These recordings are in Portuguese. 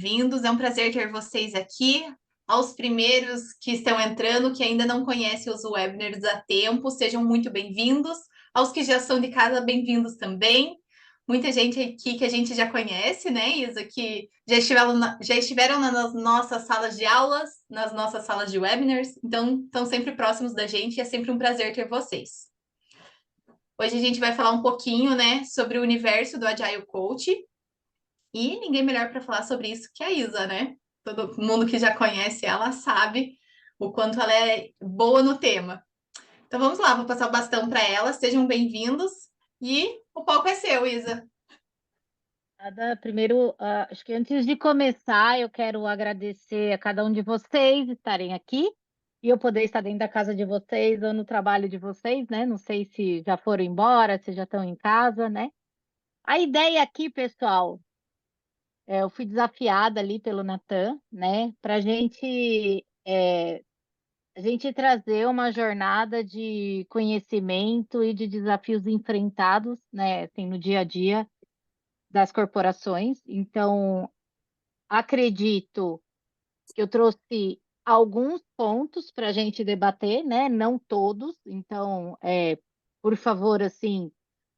bem-vindos. É um prazer ter vocês aqui. Aos primeiros que estão entrando, que ainda não conhecem os webinars há tempo, sejam muito bem-vindos. Aos que já são de casa, bem-vindos também. Muita gente aqui que a gente já conhece, né, Isa, que já estiveram nas nossas salas de aulas, nas nossas salas de webinars, então estão sempre próximos da gente e é sempre um prazer ter vocês. Hoje a gente vai falar um pouquinho, né, sobre o universo do Agile Coach. E ninguém melhor para falar sobre isso que a Isa, né? Todo mundo que já conhece ela sabe o quanto ela é boa no tema. Então vamos lá, vou passar o bastão para ela. Sejam bem-vindos e o palco é seu, Isa. Primeiro, acho que antes de começar, eu quero agradecer a cada um de vocês estarem aqui e eu poder estar dentro da casa de vocês ou no trabalho de vocês, né? Não sei se já foram embora, se já estão em casa, né? A ideia aqui, pessoal, eu fui desafiada ali pelo Natan, né? Para a gente trazer uma jornada de conhecimento e de desafios enfrentados, né? Assim, no dia a dia das corporações. Então, acredito que eu trouxe alguns pontos para a gente debater, né? Não todos. Então, por favor, assim,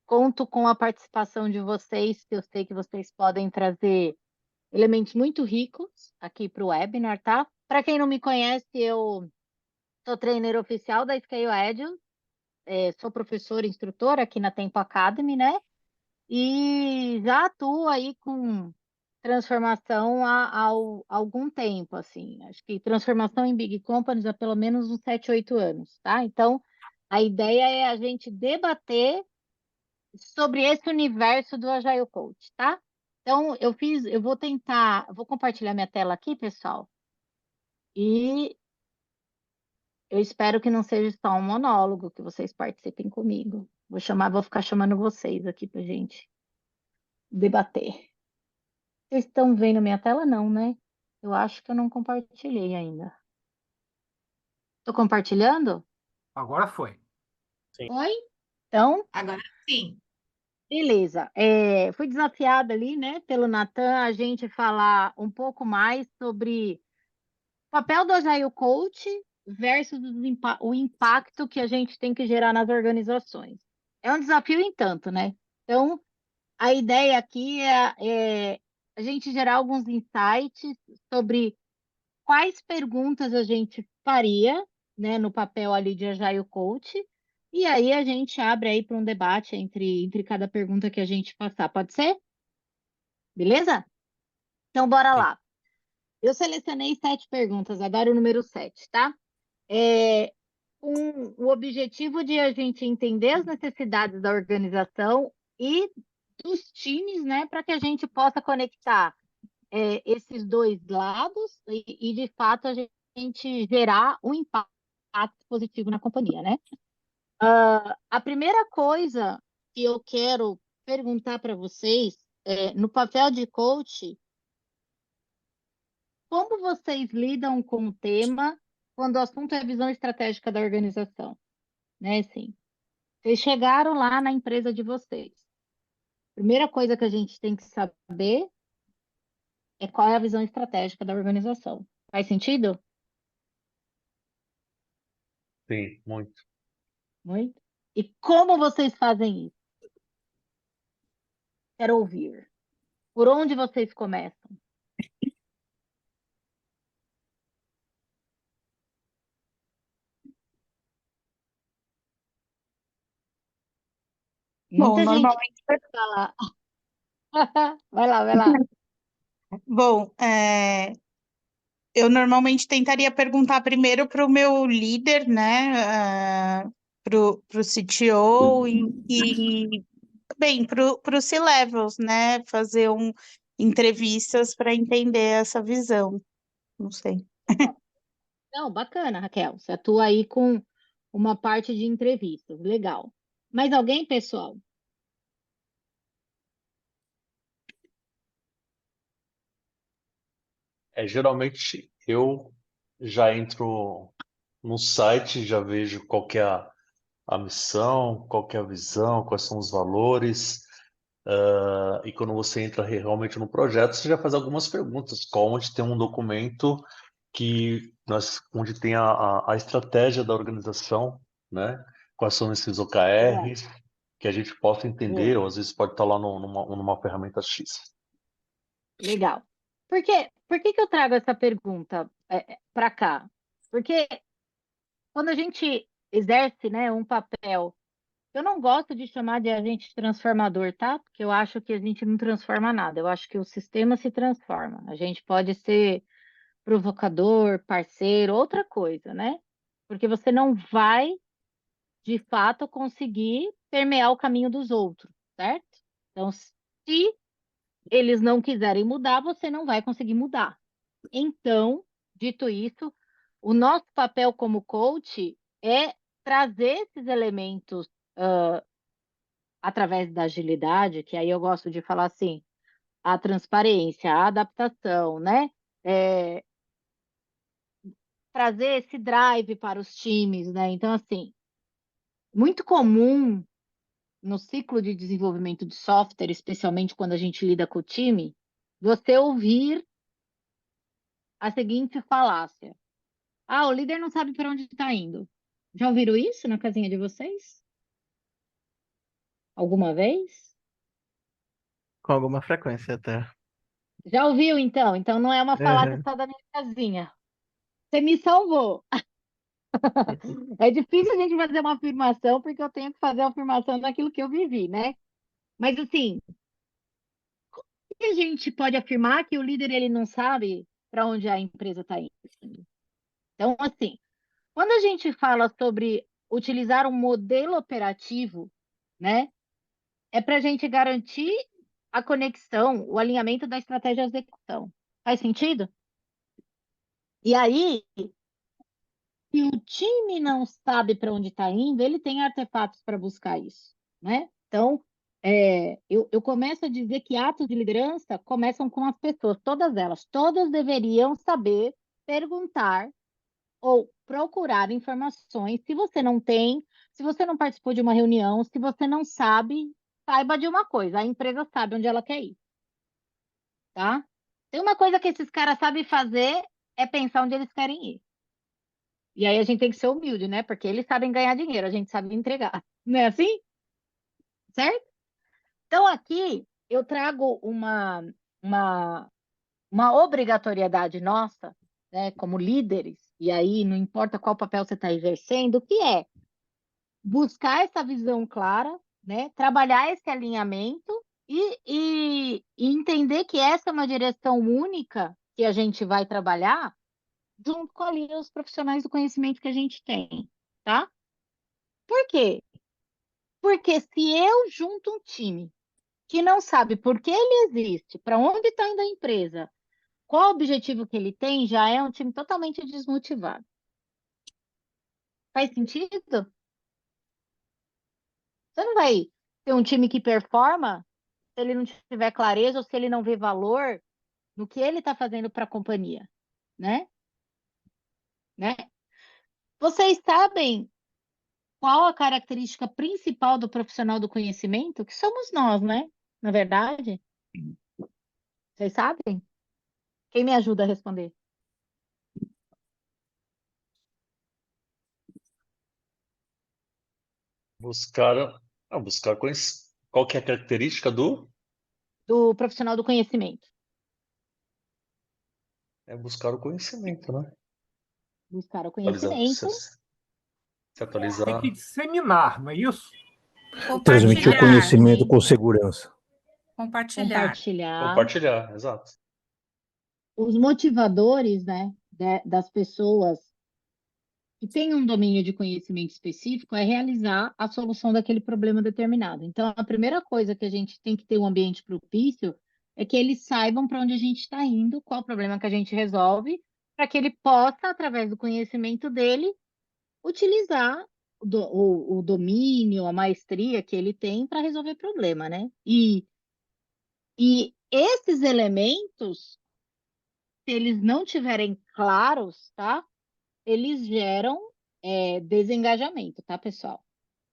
conto com a participação de vocês, que eu sei que vocês podem trazer elementos muito ricos aqui para o webinar, tá? Para quem não me conhece, eu sou trainer oficial da Scale Agile, sou professora e instrutora aqui na Tempo Academy, né? E já atuo aí com transformação há algum tempo, assim. Acho que transformação em big companies há pelo menos uns 7, 8 anos, tá? Então, a ideia é a gente debater sobre esse universo do Agile Coach, tá? Então, vou compartilhar minha tela aqui, pessoal, e eu espero que não seja só um monólogo, que vocês participem comigo. Vou ficar chamando vocês aqui pra gente debater. Vocês estão vendo minha tela? Não, né? Eu acho que eu não compartilhei ainda. Estou compartilhando? Agora foi. Sim. Oi? Então, Agora sim. beleza. Fui desafiada ali, né, pelo Natan, a gente falar um pouco mais sobre o papel do Agile Coach versus o impacto que a gente tem que gerar nas organizações. É um desafio em tanto, né? Então, a ideia aqui é a gente gerar alguns insights sobre quais perguntas a gente faria, né, no papel ali de Agile Coach, e aí a gente abre aí para um debate entre cada pergunta que a gente passar. Pode ser? Beleza? Então, bora Sim. lá. Eu selecionei 7 perguntas, adoro o número 7, tá? Com o objetivo de a gente entender as necessidades da organização e dos times, né, para que a gente possa conectar esses dois lados e, de fato, a gente gerar um impacto positivo na companhia, né? A primeira coisa que eu quero perguntar para vocês no papel de coach, como vocês lidam com o tema quando o assunto é a visão estratégica da organização, né? Assim, vocês chegaram lá na empresa de vocês. Primeira coisa que a gente tem que saber é qual é a visão estratégica da organização. Faz sentido? Sim, muito. Muito. E como vocês fazem isso? Quero ouvir. Por onde vocês começam? Bom, Muita gente normalmente, vai falar. Vai lá, vai lá. bom, eu normalmente tentaria perguntar primeiro para o meu líder, né, para o CTO e bem, para os C-levels, né, fazer entrevistas para entender essa visão. Não sei. Não, bacana, Raquel. Você atua aí com uma parte de entrevistas. Legal. Mais alguém, pessoal? Geralmente eu já entro no site, já vejo qual que é a missão, qual que é a visão, quais são os valores, E quando você entra realmente no projeto, você já faz algumas perguntas, onde tem um documento onde tem a estratégia da organização, né? Quais são esses Boa, OKRs, que a gente possa entender, boa. ou às vezes pode estar lá numa ferramenta X. Legal. Por que que eu trago essa pergunta para cá? Porque quando a gente exerce, né, um papel, eu não gosto de chamar de agente transformador, tá? Porque eu acho que a gente não transforma nada. Eu acho que o sistema se transforma. A gente pode ser provocador, parceiro, outra coisa, né? Porque você não vai, de fato, conseguir permear o caminho dos outros, certo? Então, se eles não quiserem mudar, você não vai conseguir mudar. Então, dito isso, o nosso papel como coach é trazer esses elementos através da agilidade, que aí eu gosto de falar assim, a transparência, a adaptação, né? É, trazer esse drive para os times, né? Então, assim, muito comum no ciclo de desenvolvimento de software, especialmente quando a gente lida com o time, você ouvir a seguinte falácia: ah, o líder não sabe para onde está indo. Já ouviram isso na casinha de vocês? Alguma vez? Com alguma frequência até. Já ouviu, então? Então não é uma falácia Uhum. só da minha casinha. Você me salvou. É difícil a gente fazer uma afirmação, porque eu tenho que fazer a afirmação daquilo que eu vivi, né? Mas assim, e a gente pode afirmar que o líder ele não sabe para onde a empresa está indo. Então, assim, quando a gente fala sobre utilizar um modelo operativo, né, é para a gente garantir a conexão, o alinhamento da estratégia de execução. Faz sentido? E aí, se o time não sabe para onde está indo, ele tem artefatos para buscar isso, né? Então, eu começo a dizer que atos de liderança começam com as pessoas, todas elas. Todas deveriam saber perguntar ou procurar informações. Se você não tem, se você não participou de uma reunião, se você não sabe, saiba de uma coisa: a empresa sabe onde ela quer ir, tá? Tem uma coisa que esses caras sabem fazer, é pensar onde eles querem ir. E aí a gente tem que ser humilde, né? Porque eles sabem ganhar dinheiro, a gente sabe entregar. Não é assim? Certo? Então aqui eu trago uma, uma obrigatoriedade nossa, né, como líderes, e aí não importa qual papel você está exercendo, que é buscar essa visão clara, né, trabalhar esse alinhamento e entender que essa é uma direção única que a gente vai trabalhar junto com ali os profissionais do conhecimento que a gente tem, tá? Por quê? Porque se eu junto um time que não sabe por que ele existe, para onde está indo a empresa, qual o objetivo que ele tem, já é um time totalmente desmotivado. Faz sentido? Você não vai ter um time que performa se ele não tiver clareza ou se ele não vê valor no que ele está fazendo para a companhia, né? Né? Vocês sabem qual a característica principal do profissional do conhecimento? Que somos nós, né? Na verdade, vocês sabem? Quem me ajuda a responder? Buscar qual que é a característica Do profissional do conhecimento. é buscar o conhecimento, né? Buscar o Atualizar, conhecimento, se Tem que atualizar. disseminar, não é isso? Transmitir o Compartilhar, conhecimento com segurança. compartilhar. compartilhar. Compartilhar, exato. Os motivadores, né, das pessoas que têm um domínio de conhecimento específico é realizar a solução daquele problema determinado. Então, a primeira coisa que a gente tem que ter um ambiente propício é que eles saibam para onde a gente está indo, qual o problema que a gente resolve, para que ele possa, através do conhecimento dele, utilizar o domínio, a maestria que ele tem para resolver problema, né? E esses elementos, se eles não tiverem claros, tá? Eles geram desengajamento, tá, pessoal?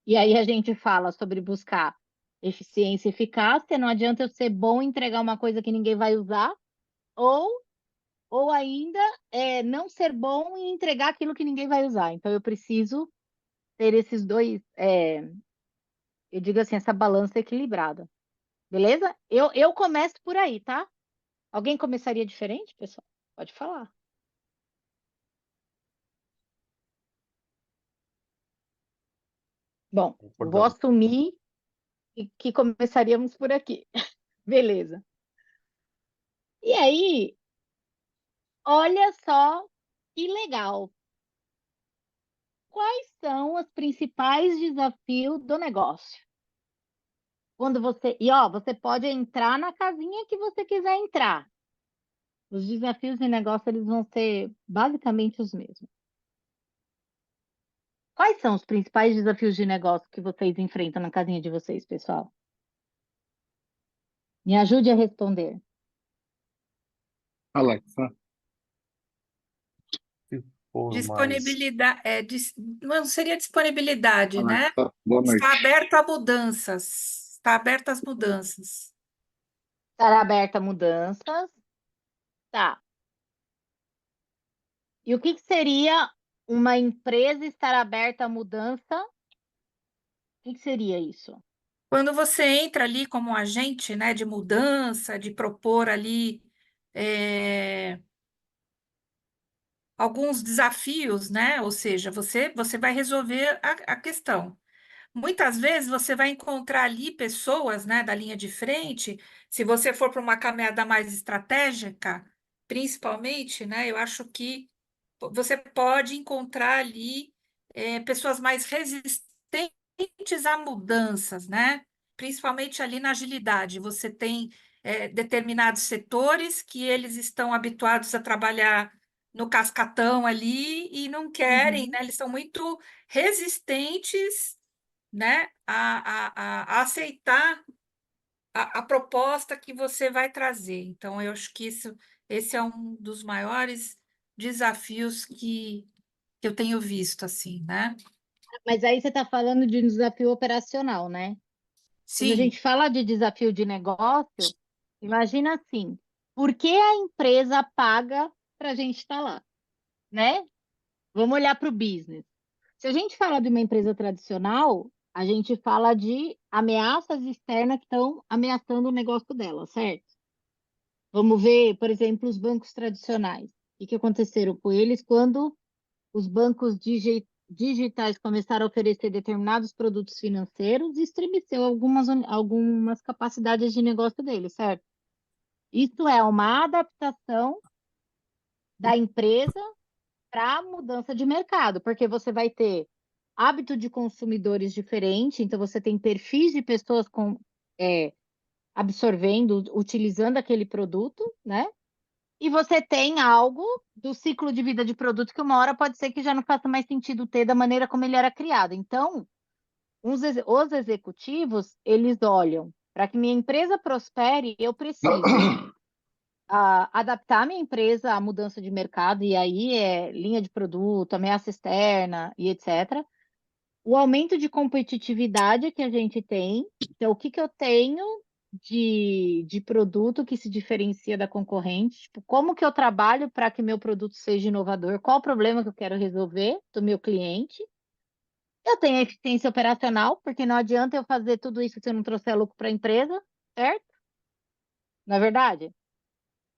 E aí a gente fala sobre buscar eficiência e eficácia, não adianta eu ser bom em entregar uma coisa que ninguém vai usar, ou ainda não ser bom em entregar aquilo que ninguém vai usar. Então, eu preciso ter esses dois, eu digo assim, essa balança equilibrada. Beleza? Eu começo por aí, tá? Alguém começaria diferente, pessoal? Pode falar. Bom, vou Concordamos. assumir que começaríamos por aqui. Beleza. E aí, olha só que legal. Quais são os principais desafios do negócio? Quando você. E ó, você pode entrar na casinha que você quiser entrar. Os desafios de negócio eles vão ser basicamente os mesmos. Quais são os principais desafios de negócio que vocês enfrentam na casinha de vocês, pessoal? Me ajude a responder. Alexa, Se for mais. Disponibilidade, não seria disponibilidade, né? Alexa, boa Está noite. aberto a mudanças. Está aberto às mudanças. Estar aberta a mudanças. Tá. E o que seria uma empresa estar aberta à mudança? O que seria isso? Quando você entra ali como agente, né, de mudança, de propor ali alguns desafios, né? Ou seja, você vai resolver a questão. Muitas vezes você vai encontrar ali pessoas, né, da linha de frente, se você for para uma caminhada mais estratégica, principalmente, né, eu acho que você pode encontrar ali pessoas mais resistentes a mudanças, né? Principalmente ali na agilidade. Você tem determinados setores que eles estão habituados a trabalhar no cascatão ali e não querem, né? Eles são muito resistentes, né, a aceitar a proposta que você vai trazer. Então, eu acho que esse é um dos maiores desafios que eu tenho visto, assim, né? Mas aí você está falando de um desafio operacional, né? Quando a Sim, gente fala de desafio de negócio, imagina assim, por que a empresa paga para a gente estar lá, né? Vamos olhar para o business. Se a gente fala de uma empresa tradicional, a gente fala de ameaças externas que estão ameaçando o negócio dela, certo? Vamos ver, por exemplo, os bancos tradicionais. O que aconteceram com eles quando os bancos digitais começaram a oferecer determinados produtos financeiros e estremeceu algumas capacidades de negócio deles, certo? Isso é uma adaptação da empresa para a mudança de mercado, porque você vai ter hábito de consumidores diferente, então você tem perfis de pessoas absorvendo, utilizando aquele produto, né? E você tem algo do ciclo de vida de produto que uma hora pode ser que já não faça mais sentido ter da maneira como ele era criado. Então, os executivos, eles olham, para que minha empresa prospere, eu preciso adaptar minha empresa à mudança de mercado, e aí é linha de produto, ameaça externa e etc. O aumento de competitividade que a gente tem. Então, o que eu tenho de produto que se diferencia da concorrente? Tipo, como que eu trabalho para que meu produto seja inovador? Qual o problema que eu quero resolver do meu cliente? Eu tenho a eficiência operacional, porque não adianta eu fazer tudo isso se eu não trouxer lucro para a empresa, certo? Não é verdade?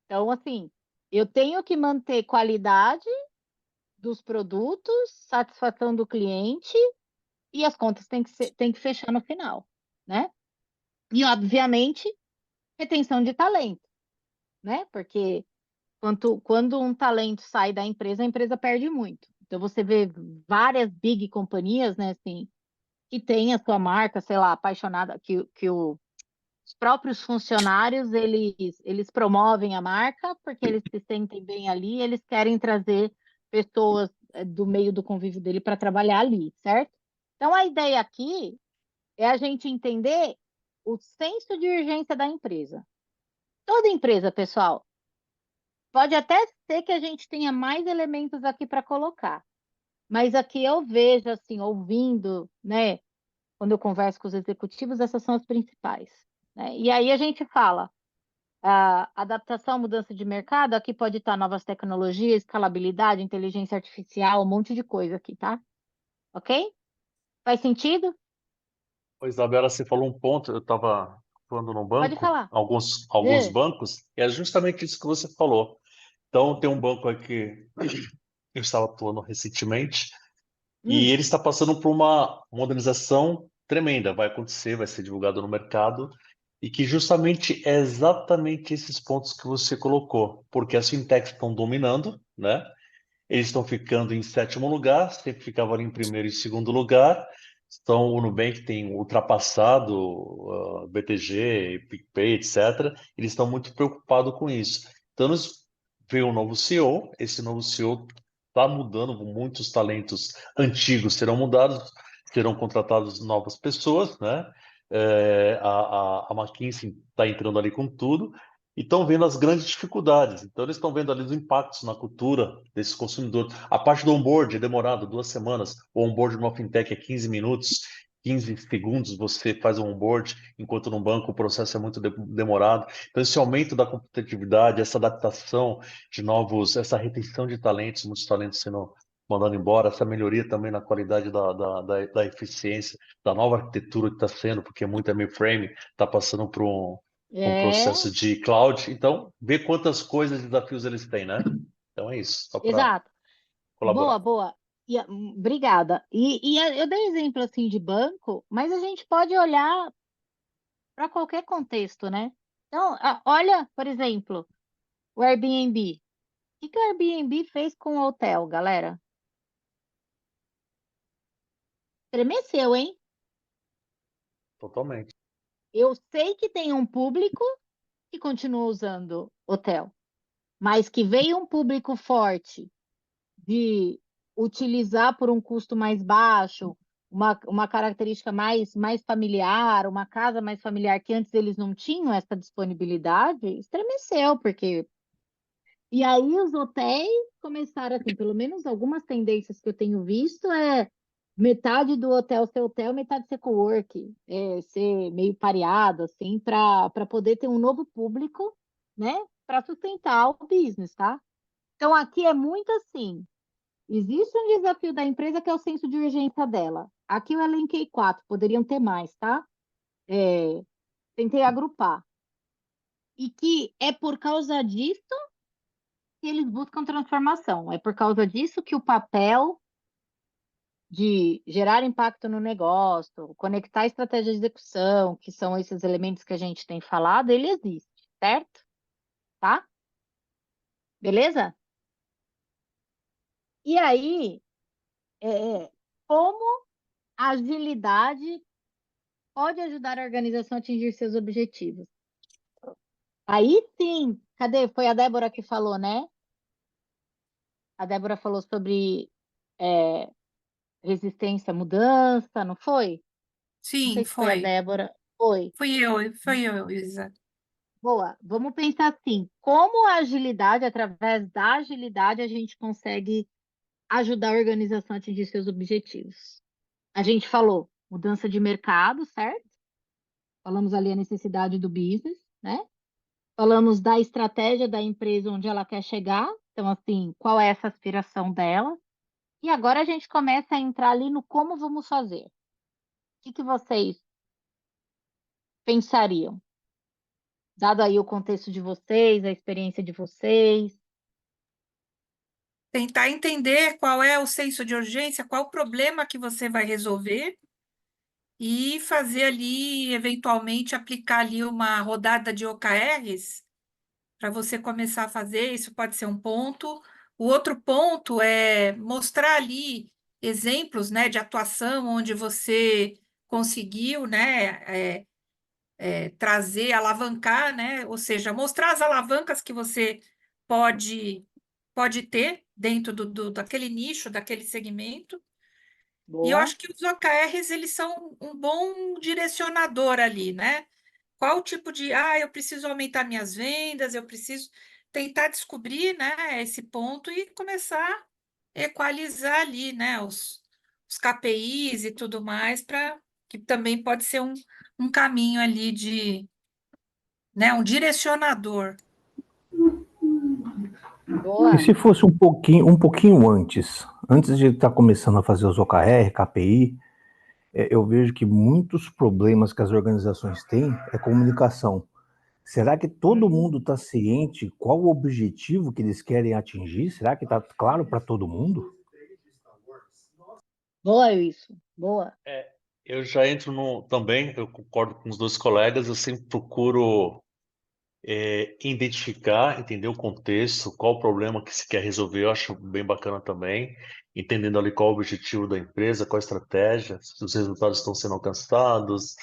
Então, assim, eu tenho que manter qualidade dos produtos, satisfação do cliente e as contas têm que fechar no final, né? E, obviamente, retenção de talento, né? Porque quando um talento sai da empresa, a empresa perde muito. Então, você vê várias big companhias, né, assim, que tem a sua marca, sei lá, apaixonada, os próprios funcionários, eles promovem a marca porque eles se sentem bem ali, eles querem trazer pessoas do meio do convívio dele para trabalhar ali, certo? Então, a ideia aqui é a gente entender o senso de urgência da empresa. Toda empresa, pessoal, pode até ser que a gente tenha mais elementos aqui para colocar, mas aqui eu vejo, assim, ouvindo, né, quando eu converso com os executivos, essas são as principais, né? E aí a gente fala, adaptação, mudança de mercado, aqui pode estar novas tecnologias, escalabilidade, inteligência artificial, um monte de coisa aqui, tá? Ok? Faz sentido? Ô, Isabela, você falou um ponto, eu estava atuando no Pode banco, falar. alguns bancos, e é justamente isso que você falou. Então, tem um banco aqui que eu estava atuando recentemente, e ele está passando por uma modernização tremenda. Vai acontecer, vai ser divulgado no mercado, e que justamente é exatamente esses pontos que você colocou, porque as fintechs estão dominando, né? Eles estão ficando em sétimo lugar, sempre ficavam ali em primeiro e segundo lugar. Então, o Nubank tem ultrapassado BTG, PicPay, etc. Eles estão muito preocupados com isso. Então, veio um novo CEO. Esse novo CEO está mudando, muitos talentos antigos serão mudados, serão contratados novas pessoas, né? A McKinsey está entrando ali com tudo e estão vendo as grandes dificuldades. Então, eles estão vendo ali os impactos na cultura desses consumidores. A parte do onboard é demorado 2 semanas. O onboard numa fintech é 15 minutos, 15 segundos você faz o onboard, enquanto no banco o processo é muito demorado. Então, esse aumento da competitividade, essa adaptação de novos, essa retenção de talentos, muitos talentos sendo mandando embora, essa melhoria também na qualidade da eficiência, da nova arquitetura que está sendo, porque muito é mainframe, está passando por um É, processo de cloud. Então, vê quantas coisas e desafios eles têm, né? Então é isso, só para exato. Boa, colaborar. boa. Obrigada. Eu dei exemplo assim de banco, mas a gente pode olhar para qualquer contexto, né? Então, olha, por exemplo, o Airbnb. O que o Airbnb fez com o hotel, galera? Estremeceu, hein? Totalmente. Eu sei que tem um público que continua usando hotel, mas que veio um público forte de utilizar por um custo mais baixo, uma característica mais familiar, uma casa mais familiar, que antes eles não tinham essa disponibilidade, estremeceu, porque. E aí os hotéis começaram, assim, pelo menos algumas tendências que eu tenho visto metade do hotel ser hotel, metade ser cowork, ser meio pareado, assim, para poder ter um novo público, né, para sustentar o business, tá? Então aqui é muito assim. Existe um desafio da empresa que é o senso de urgência dela. Aqui eu elenquei 4, poderiam ter mais, tá? Tentei agrupar. E que é por causa disso que eles buscam transformação. É por causa disso que o papel de gerar impacto no negócio, conectar estratégia de execução, que são esses elementos que a gente tem falado, ele existe, certo? Tá? Beleza? E aí, como a agilidade pode ajudar a organização a atingir seus objetivos? Aí sim, cadê? Foi a Débora que falou, né? A Débora falou sobre resistência à mudança, não foi? Não Sim, sei se foi a foi. Débora. Foi. Foi eu, Isa. Boa. Vamos pensar assim: como a agilidade, através da agilidade, a gente consegue ajudar a organização a atingir seus objetivos? A gente falou mudança de mercado, certo? Falamos ali a necessidade do business, né? Falamos da estratégia da empresa onde ela quer chegar. Então, assim, qual é essa aspiração dela? E agora a gente começa a entrar ali no como vamos fazer. O que vocês pensariam? Dado aí o contexto de vocês, a experiência de vocês. Tentar entender qual é o senso de urgência, qual o problema que você vai resolver e fazer ali, eventualmente, aplicar ali uma rodada de OKRs para você começar a fazer. Isso pode ser um ponto. O outro ponto é mostrar ali exemplos, né, de atuação onde você conseguiu, né, trazer, alavancar, né, ou seja, mostrar as alavancas que você pode ter dentro daquele nicho, daquele segmento. E eu Boa. acho que os OKRs, eles são um bom direcionador ali, né? Qual tipo de, eu preciso aumentar minhas vendas, eu preciso tentar descobrir, né, esse ponto e começar a equalizar ali, né, os KPIs e tudo mais para que também pode ser um caminho ali de, né, um direcionador. Boa. E se fosse um pouquinho antes de estar começando a fazer os OKR, KPI, eu vejo que muitos problemas que as organizações têm é comunicação. Será que todo mundo está ciente qual o objetivo que eles querem atingir? Será que está claro para todo mundo? Boa, isso. Boa. Eu já entro também, eu concordo com os dois colegas, eu sempre procuro identificar, entender o contexto, qual o problema que se quer resolver, eu acho bem bacana também, entendendo ali qual o objetivo da empresa, qual a estratégia, se os resultados estão sendo alcançados,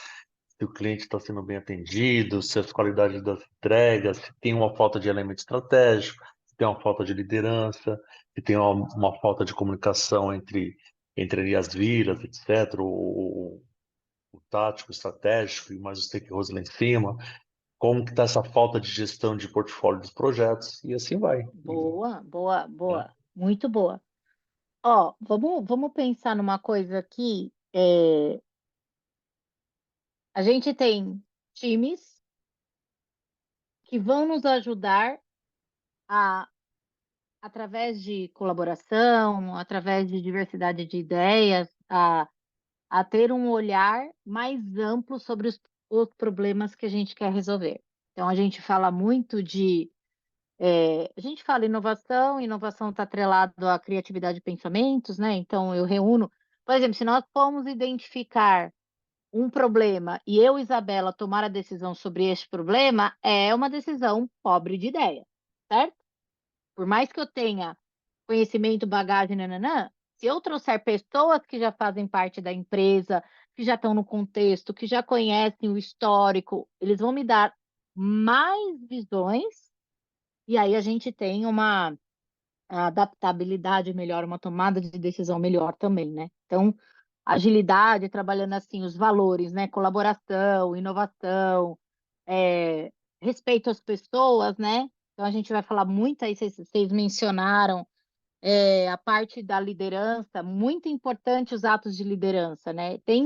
se o cliente está sendo bem atendido, se a qualidade das entregas, se tem uma falta de elemento estratégico, se tem uma falta de liderança, se tem uma falta de comunicação entre ali as vilas, etc., o tático, o estratégico e mais os stakeholders lá em cima, como que está essa falta de gestão de portfólio dos projetos, e assim vai. Boa, boa, Né? boa. Muito boa. Ó, vamos pensar numa coisa aqui. A gente tem times que vão nos ajudar a, através de colaboração, através de diversidade de ideias, a ter um olhar mais amplo sobre os problemas que a gente quer resolver. Então, a gente fala muito de. A gente fala inovação está atrelado à criatividade de pensamentos, né? Então, eu reúno. Por exemplo, se nós formos identificar um problema e eu, Isabela, tomar a decisão sobre este problema, é uma decisão pobre de ideia, certo? Por mais que eu tenha conhecimento, bagagem, nananã, se eu trouxer pessoas que já fazem parte da empresa, que já estão no contexto, que já conhecem o histórico, eles vão me dar mais visões, e aí a gente tem uma adaptabilidade melhor, uma tomada de decisão melhor também, né? Então, agilidade, trabalhando assim os valores, né? Colaboração, inovação, é, respeito às pessoas, né? Então, a gente vai falar muito aí, vocês mencionaram a parte da liderança, muito importante os atos de liderança, né? Tem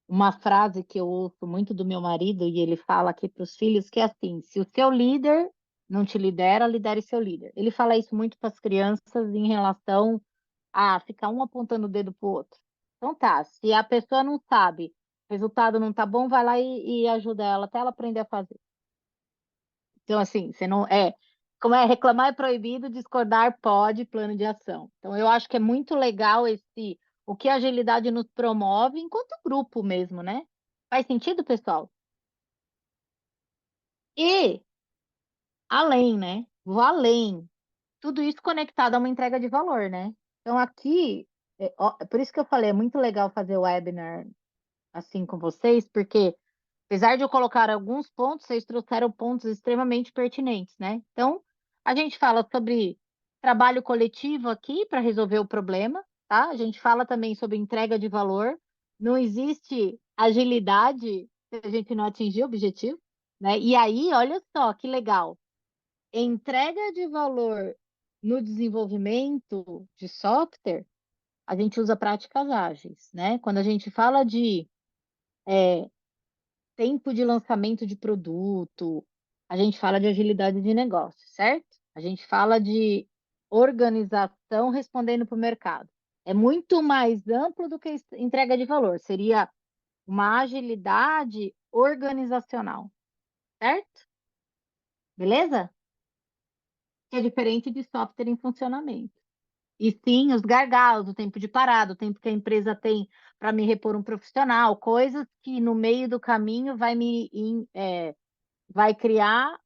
uma frase que eu ouço muito do meu marido e ele fala aqui para os filhos que é assim: se o seu líder não te lidera, lidere seu líder. Ele fala isso muito para as crianças em relação a ficar um apontando o dedo para o outro. Então tá, se a pessoa não sabe, o resultado não tá bom, vai lá e ajuda ela até ela aprender a fazer. Então, assim, você não como reclamar é proibido, discordar pode, plano de ação. Então, eu acho que é muito legal o que a agilidade nos promove enquanto grupo mesmo, né? Faz sentido, pessoal? E além, né? Vou além. Tudo isso conectado a uma entrega de valor, né? Então, aqui, por isso que eu falei, é muito legal fazer o webinar assim com vocês, porque apesar de eu colocar alguns pontos, vocês trouxeram pontos extremamente pertinentes, né? Então, a gente fala sobre trabalho coletivo aqui para resolver o problema, tá? A gente fala também sobre entrega de valor. Não existe agilidade se a gente não atingir o objetivo, né? E aí, olha só que legal. Entrega de valor no desenvolvimento de software, a gente usa práticas ágeis, né? Quando a gente fala de tempo de lançamento de produto, a gente fala de agilidade de negócio, certo? A gente fala de organização respondendo para o mercado. É muito mais amplo do que entrega de valor, seria uma agilidade organizacional, certo? Beleza? Que é diferente de software em funcionamento. E sim, os gargalos, o tempo de parada, o tempo que a empresa tem para me repor um profissional, coisas que no meio do caminho vai criar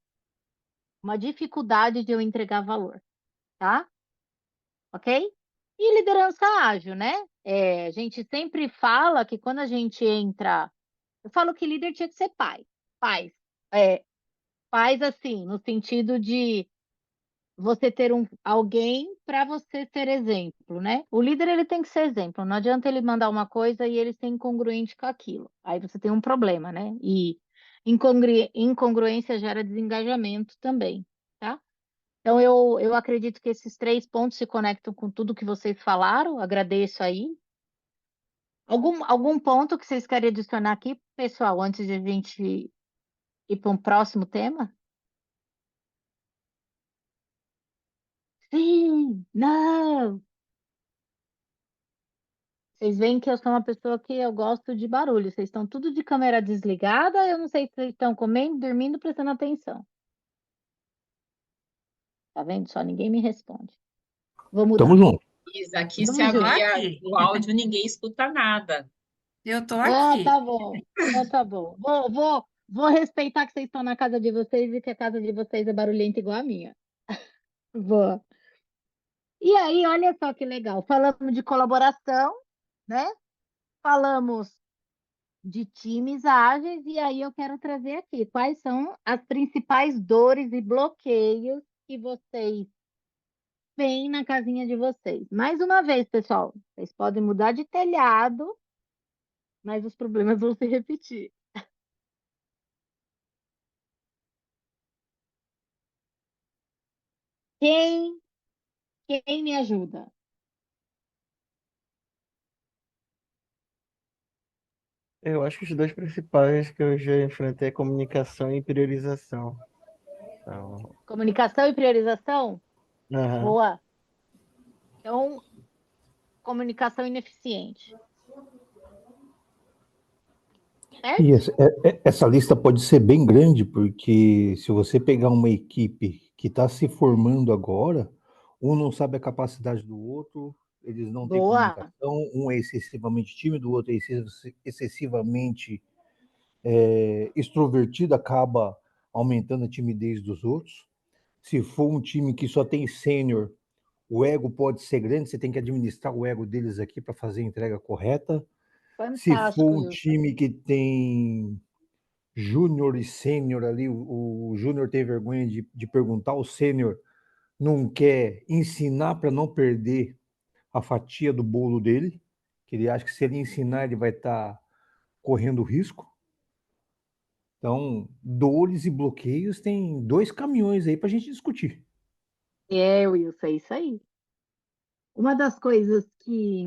uma dificuldade de eu entregar valor, tá? Ok? E liderança ágil, né? A gente sempre fala que quando a gente entra. Eu falo que líder tinha que ser pai. Pais. Pais, assim, no sentido de você ter alguém para você ser exemplo, né? O líder ele tem que ser exemplo. Não adianta ele mandar uma coisa e ele ser incongruente com aquilo. Aí você tem um problema, né? E incongruência gera desengajamento também, tá? Então eu acredito que esses 3 pontos se conectam com tudo que vocês falaram. Agradeço aí. Algum ponto que vocês querem adicionar aqui, pessoal, antes de a gente ir para um próximo tema? Sim, não. Vocês veem que eu sou uma pessoa que eu gosto de barulho. Vocês estão tudo de câmera desligada. Eu não sei se vocês estão comendo, dormindo, prestando atenção. Tá vendo? Só ninguém me responde. Vou Tamo mudar. junto. Isa, aqui se Vamos Tô junto. abrir aqui. o áudio, ninguém escuta nada. Eu tô Ah, aqui. tá bom. Então tá bom. Vou respeitar que vocês estão na casa de vocês e que a casa de vocês é barulhenta igual a minha. Vou. E aí, olha só que legal. Falamos de colaboração, né? Falamos de times ágeis, e aí eu quero trazer aqui quais são as principais dores e bloqueios que vocês veem na casinha de vocês. Mais uma vez, pessoal, vocês podem mudar de telhado, mas os problemas vão se repetir. Quem, quem me ajuda? Eu acho que os dois principais que eu já enfrentei é comunicação e priorização. Então, Comunicação e priorização? aham. Boa. Então, comunicação ineficiente. E Certo? essa lista pode ser bem grande, porque se você pegar uma equipe que está se formando agora, um não sabe a capacidade do outro, eles não têm Boa. comunicação, um é excessivamente tímido, o outro é excessivamente extrovertido, acaba aumentando a timidez dos outros. Se for um time que só tem sênior, o ego pode ser grande, você tem que administrar o ego deles aqui para fazer a entrega correta. Se for Fantástico, um Wilson. time que tem júnior e sênior ali, o júnior tem vergonha de perguntar, o sênior não quer ensinar para não perder a fatia do bolo dele, que ele acha que se ele ensinar ele vai estar correndo risco. Então, dores e bloqueios tem 2 caminhões aí para a gente discutir. Wilson, é isso aí. Uma das coisas que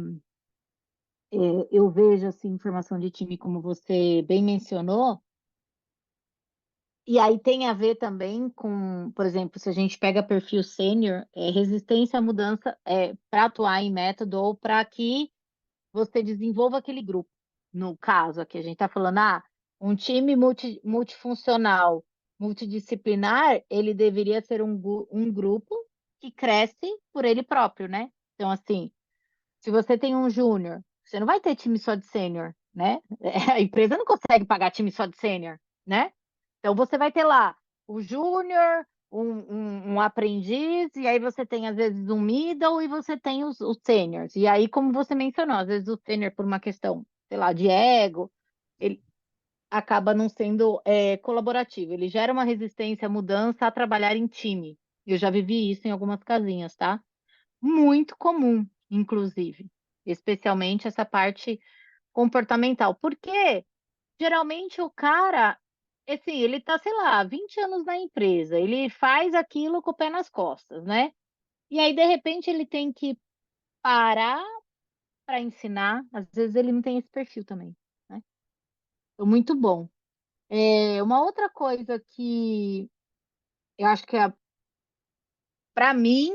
eu vejo assim, informação de time, como você bem mencionou, e aí tem a ver também com, por exemplo, se a gente pega perfil sênior, resistência à mudança para atuar em método ou para que você desenvolva aquele grupo. No caso aqui, a gente está falando, um time multifuncional, multidisciplinar, ele deveria ser um grupo que cresce por ele próprio, né? Então, assim, se você tem um júnior, você não vai ter time só de sênior, né? A empresa não consegue pagar time só de sênior, né? Então você vai ter lá o júnior, um aprendiz, e aí você tem às vezes um middle e você tem os seniors. E aí, como você mencionou, às vezes o senior, por uma questão, sei lá, de ego, ele acaba não sendo colaborativo. Ele gera uma resistência à mudança a trabalhar em time. Eu já vivi isso em algumas casinhas, tá? Muito comum, inclusive, especialmente essa parte comportamental. Porque geralmente o cara, assim, ele tá, sei lá, 20 anos na empresa, ele faz aquilo com o pé nas costas, né? E aí, de repente, ele tem que parar para ensinar. Às vezes ele não tem esse perfil também, né? Então, muito bom. Uma outra coisa que eu acho que, para mim,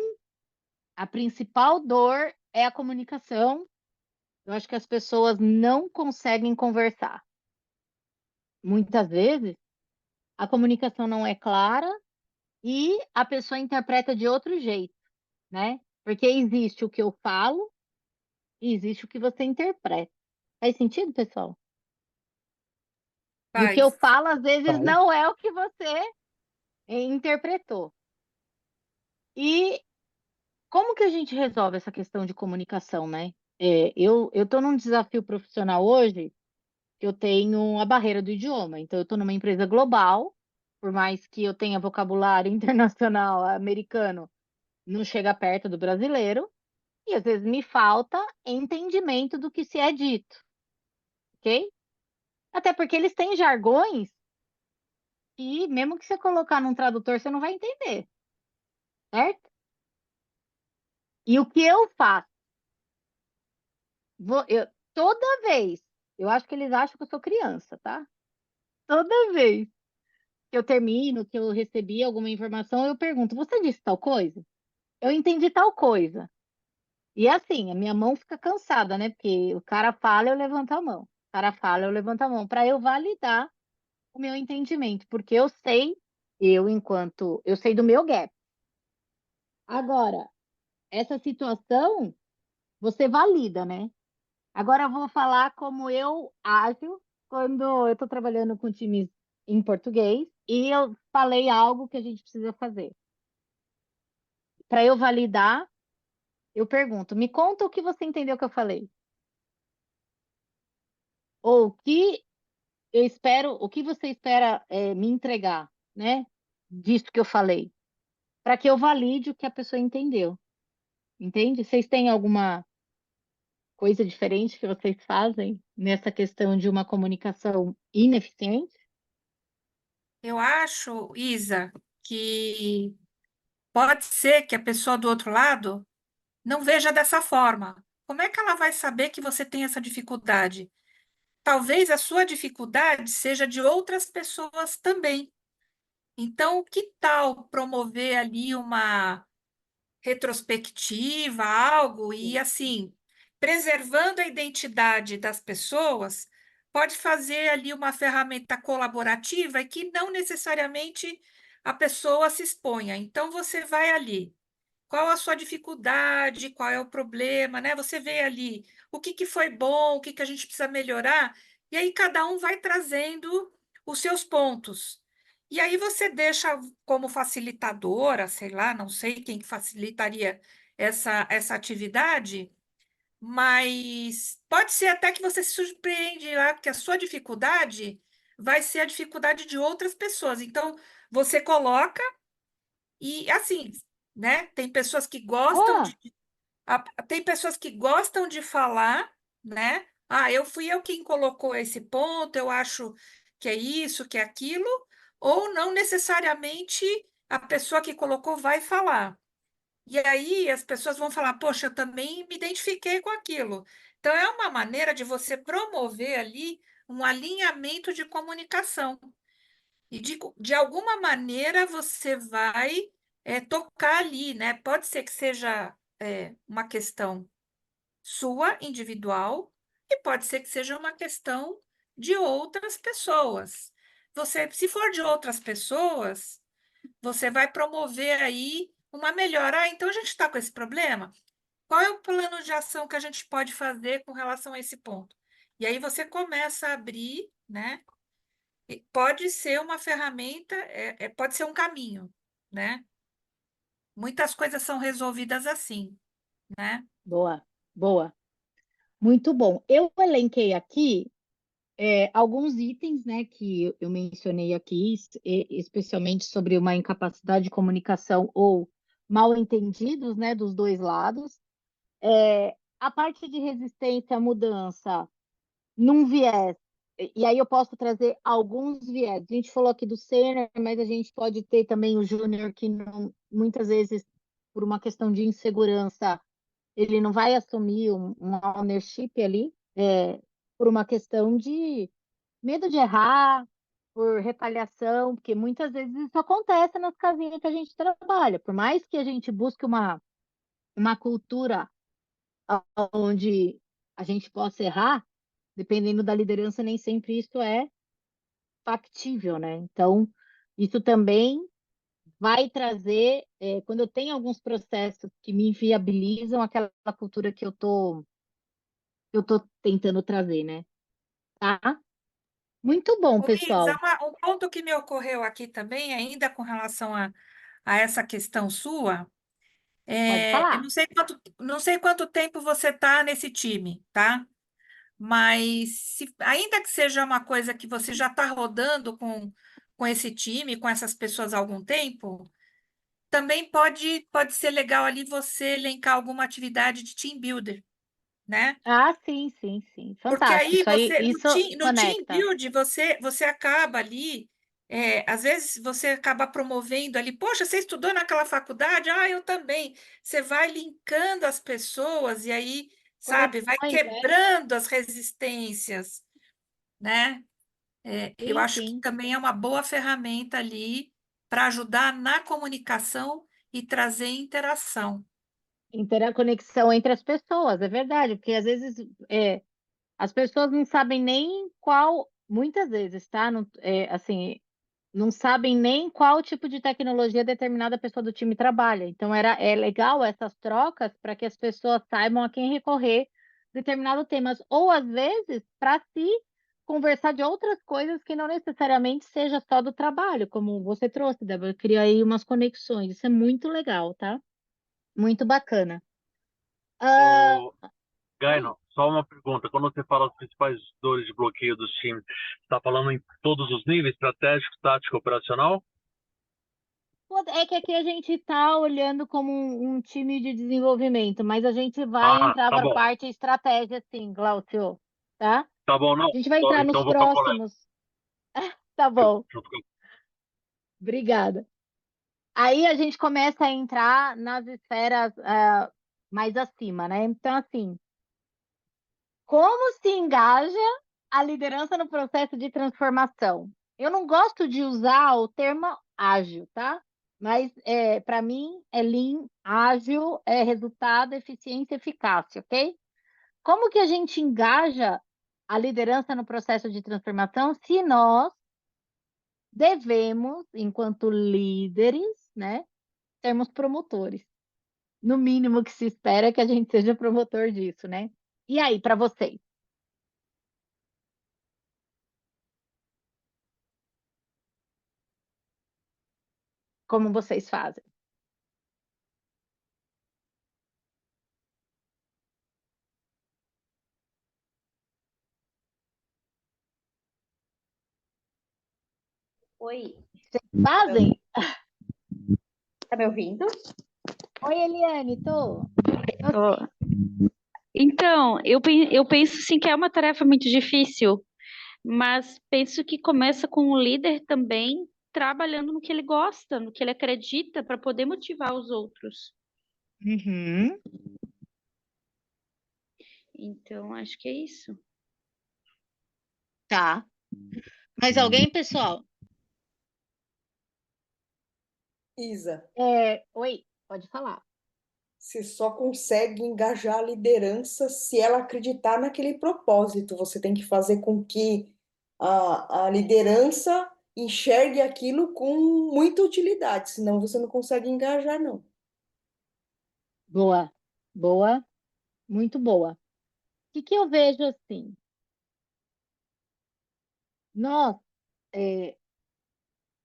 a principal dor é a comunicação. Eu acho que as pessoas não conseguem conversar. Muitas vezes, a comunicação não é clara e a pessoa interpreta de outro jeito, né? Porque existe o que eu falo e existe o que você interpreta. Faz sentido, pessoal? E o que eu Faz. falo, às vezes, Faz. não é o que você interpretou. E como que a gente resolve essa questão de comunicação, né? Eu estou num desafio profissional hoje, que eu tenho a barreira do idioma. Então, eu estou numa empresa global, por mais que eu tenha vocabulário internacional americano, não chega perto do brasileiro, e às vezes me falta entendimento do que se é dito, ok? Até porque eles têm jargões que, mesmo que você colocar num tradutor, você não vai entender, certo? E o que eu faço? toda vez, eu acho que eles acham que eu sou criança, tá? Toda vez que eu termino, que eu recebi alguma informação, eu pergunto: você disse tal coisa? Eu entendi tal coisa. E assim, a minha mão fica cansada, né? Porque o cara fala, eu levanto a mão. O cara fala, eu levanto a mão, para eu validar o meu entendimento, porque eu sei do meu gap. Agora, essa situação, você valida, né? Agora eu vou falar como eu ajo quando eu estou trabalhando com times em português e eu falei algo que a gente precisa fazer. Para eu validar, eu pergunto: me conta o que você entendeu que eu falei. Ou o que eu espero, o que você espera me entregar, né? Disso que eu falei, para que eu valide o que a pessoa entendeu. Entende? Vocês têm alguma coisa diferente que vocês fazem nessa questão de uma comunicação ineficiente? Eu acho, Isa, que pode ser que a pessoa do outro lado não veja dessa forma. Como é que ela vai saber que você tem essa dificuldade? Talvez a sua dificuldade seja de outras pessoas também. Então, que tal promover ali uma retrospectiva, algo, e assim, preservando a identidade das pessoas, pode fazer ali uma ferramenta colaborativa e que não necessariamente a pessoa se exponha. Então, você vai ali. Qual a sua dificuldade? Qual é o problema, né? Você vê ali o que que foi bom, o que que a gente precisa melhorar, e aí cada um vai trazendo os seus pontos. E aí você deixa como facilitadora, sei lá, não sei quem que facilitaria essa atividade, mas pode ser até que você se surpreende lá, porque a sua dificuldade vai ser a dificuldade de outras pessoas. Então, você coloca e assim, né? Boa! Tem pessoas que gostam de falar, né? Ah, fui eu quem colocou esse ponto, eu acho que é isso, que é aquilo, ou não necessariamente a pessoa que colocou vai falar. E aí as pessoas vão falar, poxa, eu também me identifiquei com aquilo. Então, é uma maneira de você promover ali um alinhamento de comunicação. E de alguma maneira você vai tocar ali, né? Pode ser que seja uma questão sua, individual, e pode ser que seja uma questão de outras pessoas. Se for de outras pessoas, você vai promover aí uma melhora. Ah, então a gente está com esse problema? Qual é o plano de ação que a gente pode fazer com relação a esse ponto? E aí você começa a abrir, né? E pode ser uma ferramenta, pode ser um caminho, né? Muitas coisas são resolvidas assim, né? Boa, boa. Muito bom. Eu elenquei aqui alguns itens, né, que eu mencionei aqui, especialmente sobre uma incapacidade de comunicação ou mal-entendidos, né, dos dois lados. A parte de resistência à mudança num viés, e aí eu posso trazer alguns viés. A gente falou aqui do sênior, mas a gente pode ter também o júnior que muitas vezes, por uma questão de insegurança, ele não vai assumir um ownership ali, por uma questão de medo de errar, por retaliação, porque muitas vezes isso acontece nas casinhas que a gente trabalha. Por mais que a gente busque uma cultura onde a gente possa errar, dependendo da liderança, nem sempre isso é factível, né? Então, isso também vai trazer, quando eu tenho alguns processos que me inviabilizam aquela cultura que eu tô tentando trazer, né? Tá? Muito bom, Ô, Isa, pessoal. um ponto que me ocorreu aqui também, ainda com relação a essa questão sua, Pode eu falar. não sei quanto tempo você está nesse time, tá? Mas ainda que seja uma coisa que você já está rodando com esse time, com essas pessoas há algum tempo, também pode ser legal ali você elencar alguma atividade de team builder, né? Ah, sim, sim, sim. Porque Fantástico. aí Isso aí, você, isso no team conecta. build, você acaba ali, às vezes você acaba promovendo ali, poxa, você estudou naquela faculdade? Ah, eu também. Você vai linkando as pessoas e aí sabe? Vai Conexões, né? quebrando as resistências, né? Eu Sim, acho que sim. também é uma boa ferramenta ali para ajudar na comunicação e trazer interação. Conexão entre as pessoas, é verdade, porque às vezes as pessoas não sabem nem qual, muitas vezes, tá? Não, assim, não sabem nem qual tipo de tecnologia determinada pessoa do time trabalha. Então, é legal essas trocas para que as pessoas saibam a quem recorrer determinado temas, ou às vezes para se conversar de outras coisas que não necessariamente seja só do trabalho, como você trouxe, Débora, cria aí umas conexões. Isso é muito legal, tá? Muito bacana. Ah, Ô, oi. Gaino, só uma pergunta. Quando você fala os principais dores de bloqueio dos times, está falando em todos os níveis, estratégico, tático, operacional? É que aqui a gente está olhando como um time de desenvolvimento, mas a gente vai Ah, entrar tá para a bom. parte estratégia, sim, Glaucio, tá? Tá bom, não. A gente vai entrar nos Então vou com a colega. próximos. Tá bom, Junto com... obrigada. Aí a gente começa a entrar nas esferas mais acima, né? Então, assim, como se engaja a liderança no processo de transformação? Eu não gosto de usar o termo ágil, tá? Mas para mim é lean, ágil, é resultado, eficiência, eficácia, ok? Como que a gente engaja a liderança no processo de transformação se nós devemos, enquanto líderes, né, sermos promotores? No mínimo que se espera é que a gente seja promotor disso, né? E aí, para vocês? Como vocês fazem? Oi, Vocês fazem? tá me ouvindo? Oi, Eliane, tô. Tô Tô. sim. Então, eu penso sim que é uma tarefa muito difícil, mas penso que começa com o líder também trabalhando no que ele gosta, no que ele acredita, para poder motivar os outros. Uhum. Então, acho que é isso. Tá. Mais alguém, pessoal? Isa, Oi, pode falar. você só consegue engajar a liderança se ela acreditar naquele propósito. Você tem que fazer com que a liderança enxergue aquilo com muita utilidade, senão você não consegue engajar, não. Boa, boa, muito boa. O que eu vejo assim? Nós, é,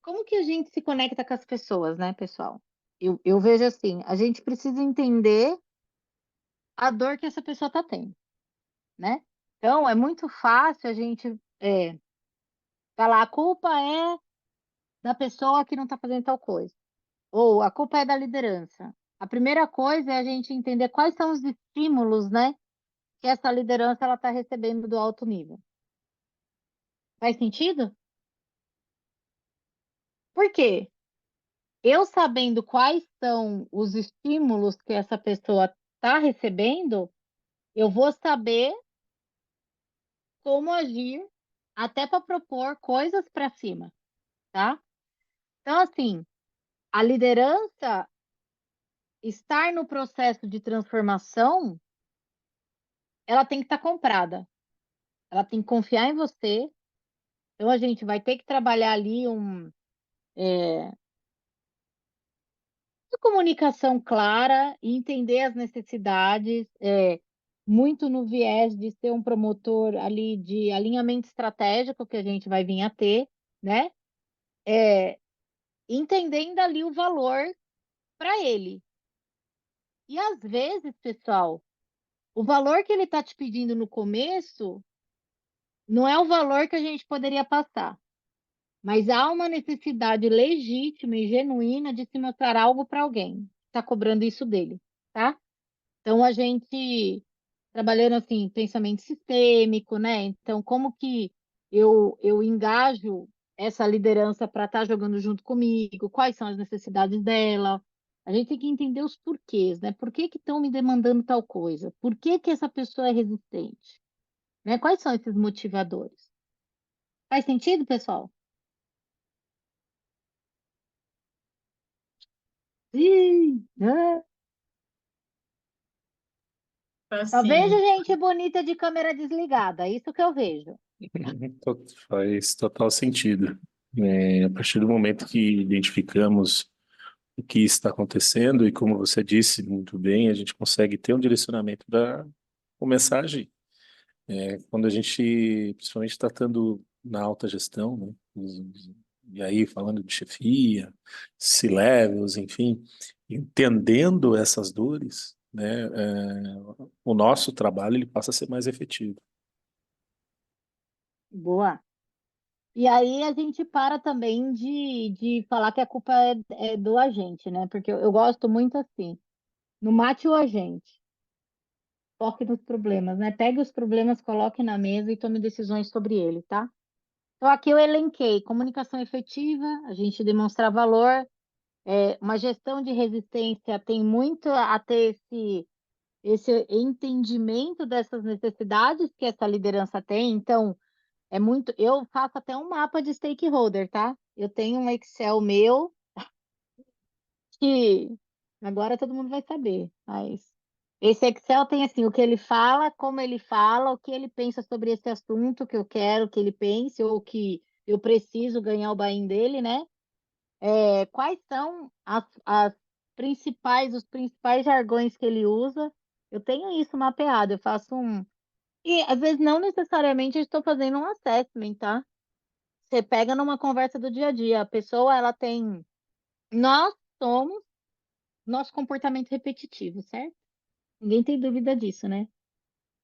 como que a gente se conecta com as pessoas, né, pessoal? Eu vejo assim, a gente precisa entender a dor que essa pessoa está tendo, né? Então, é muito fácil a gente falar, a culpa é da pessoa que não está fazendo tal coisa, ou a culpa é da liderança. A primeira coisa é a gente entender quais são os estímulos, né, que essa liderança ela está recebendo do alto nível. Faz sentido? Por quê? Eu sabendo quais são os estímulos que essa pessoa está recebendo, eu vou saber como agir até para propor coisas para cima, tá? Então, assim, a liderança estar no processo de transformação, ela tem que estar comprada. Ela tem que confiar em você. Então, a gente vai ter que trabalhar ali uma comunicação clara e entender as necessidades, muito no viés de ser um promotor ali de alinhamento estratégico que a gente vai vir a ter, né? Entendendo ali o valor para ele. E às vezes, pessoal, o valor que ele está te pedindo no começo não é o valor que a gente poderia passar, mas há uma necessidade legítima e genuína de se mostrar algo para alguém que está cobrando isso dele, tá? Então, a gente trabalhando assim, pensamento sistêmico, né? Então, como que eu engajo essa liderança para estar jogando junto comigo? Quais são as necessidades dela? A gente tem que entender os porquês, né? Por que que estão me demandando tal coisa? Por que que essa pessoa é resistente? Né? Quais são esses motivadores? Faz sentido, pessoal? Sim, né? Só vejo Assim, gente bonita de câmera desligada, é isso que eu vejo. Faz total sentido. A partir do momento que identificamos o que está acontecendo e como você disse muito bem, a gente consegue ter um direcionamento para começar a agir. Quando a gente, principalmente tratando na alta gestão, né, e aí falando de chefia, C-levels, enfim, entendendo essas dores, né, o nosso trabalho ele passa a ser mais efetivo. Boa. E aí a gente para também de falar que a culpa é do agente, né? Porque eu gosto muito assim. Não mate o agente, foque nos problemas, né? Pegue os problemas, coloque na mesa e tome decisões sobre ele, tá? Então aqui eu elenquei comunicação efetiva, a gente demonstrar valor, uma gestão de resistência tem muito a ter esse entendimento dessas necessidades que essa liderança tem. Então, eu faço até um mapa de stakeholder, tá? Eu tenho um Excel meu que agora todo mundo vai saber, mas esse Excel tem assim o que ele fala, como ele fala, o que ele pensa sobre esse assunto que eu quero que ele pense ou que eu preciso ganhar o buy-in dele, né? Quais são os principais jargões que ele usa? Eu tenho isso mapeado, eu faço um. E às vezes não necessariamente eu estou fazendo um assessment, tá? Você pega numa conversa do dia a dia, a pessoa ela tem. Nós somos nosso comportamento repetitivo, certo? Ninguém tem dúvida disso, né?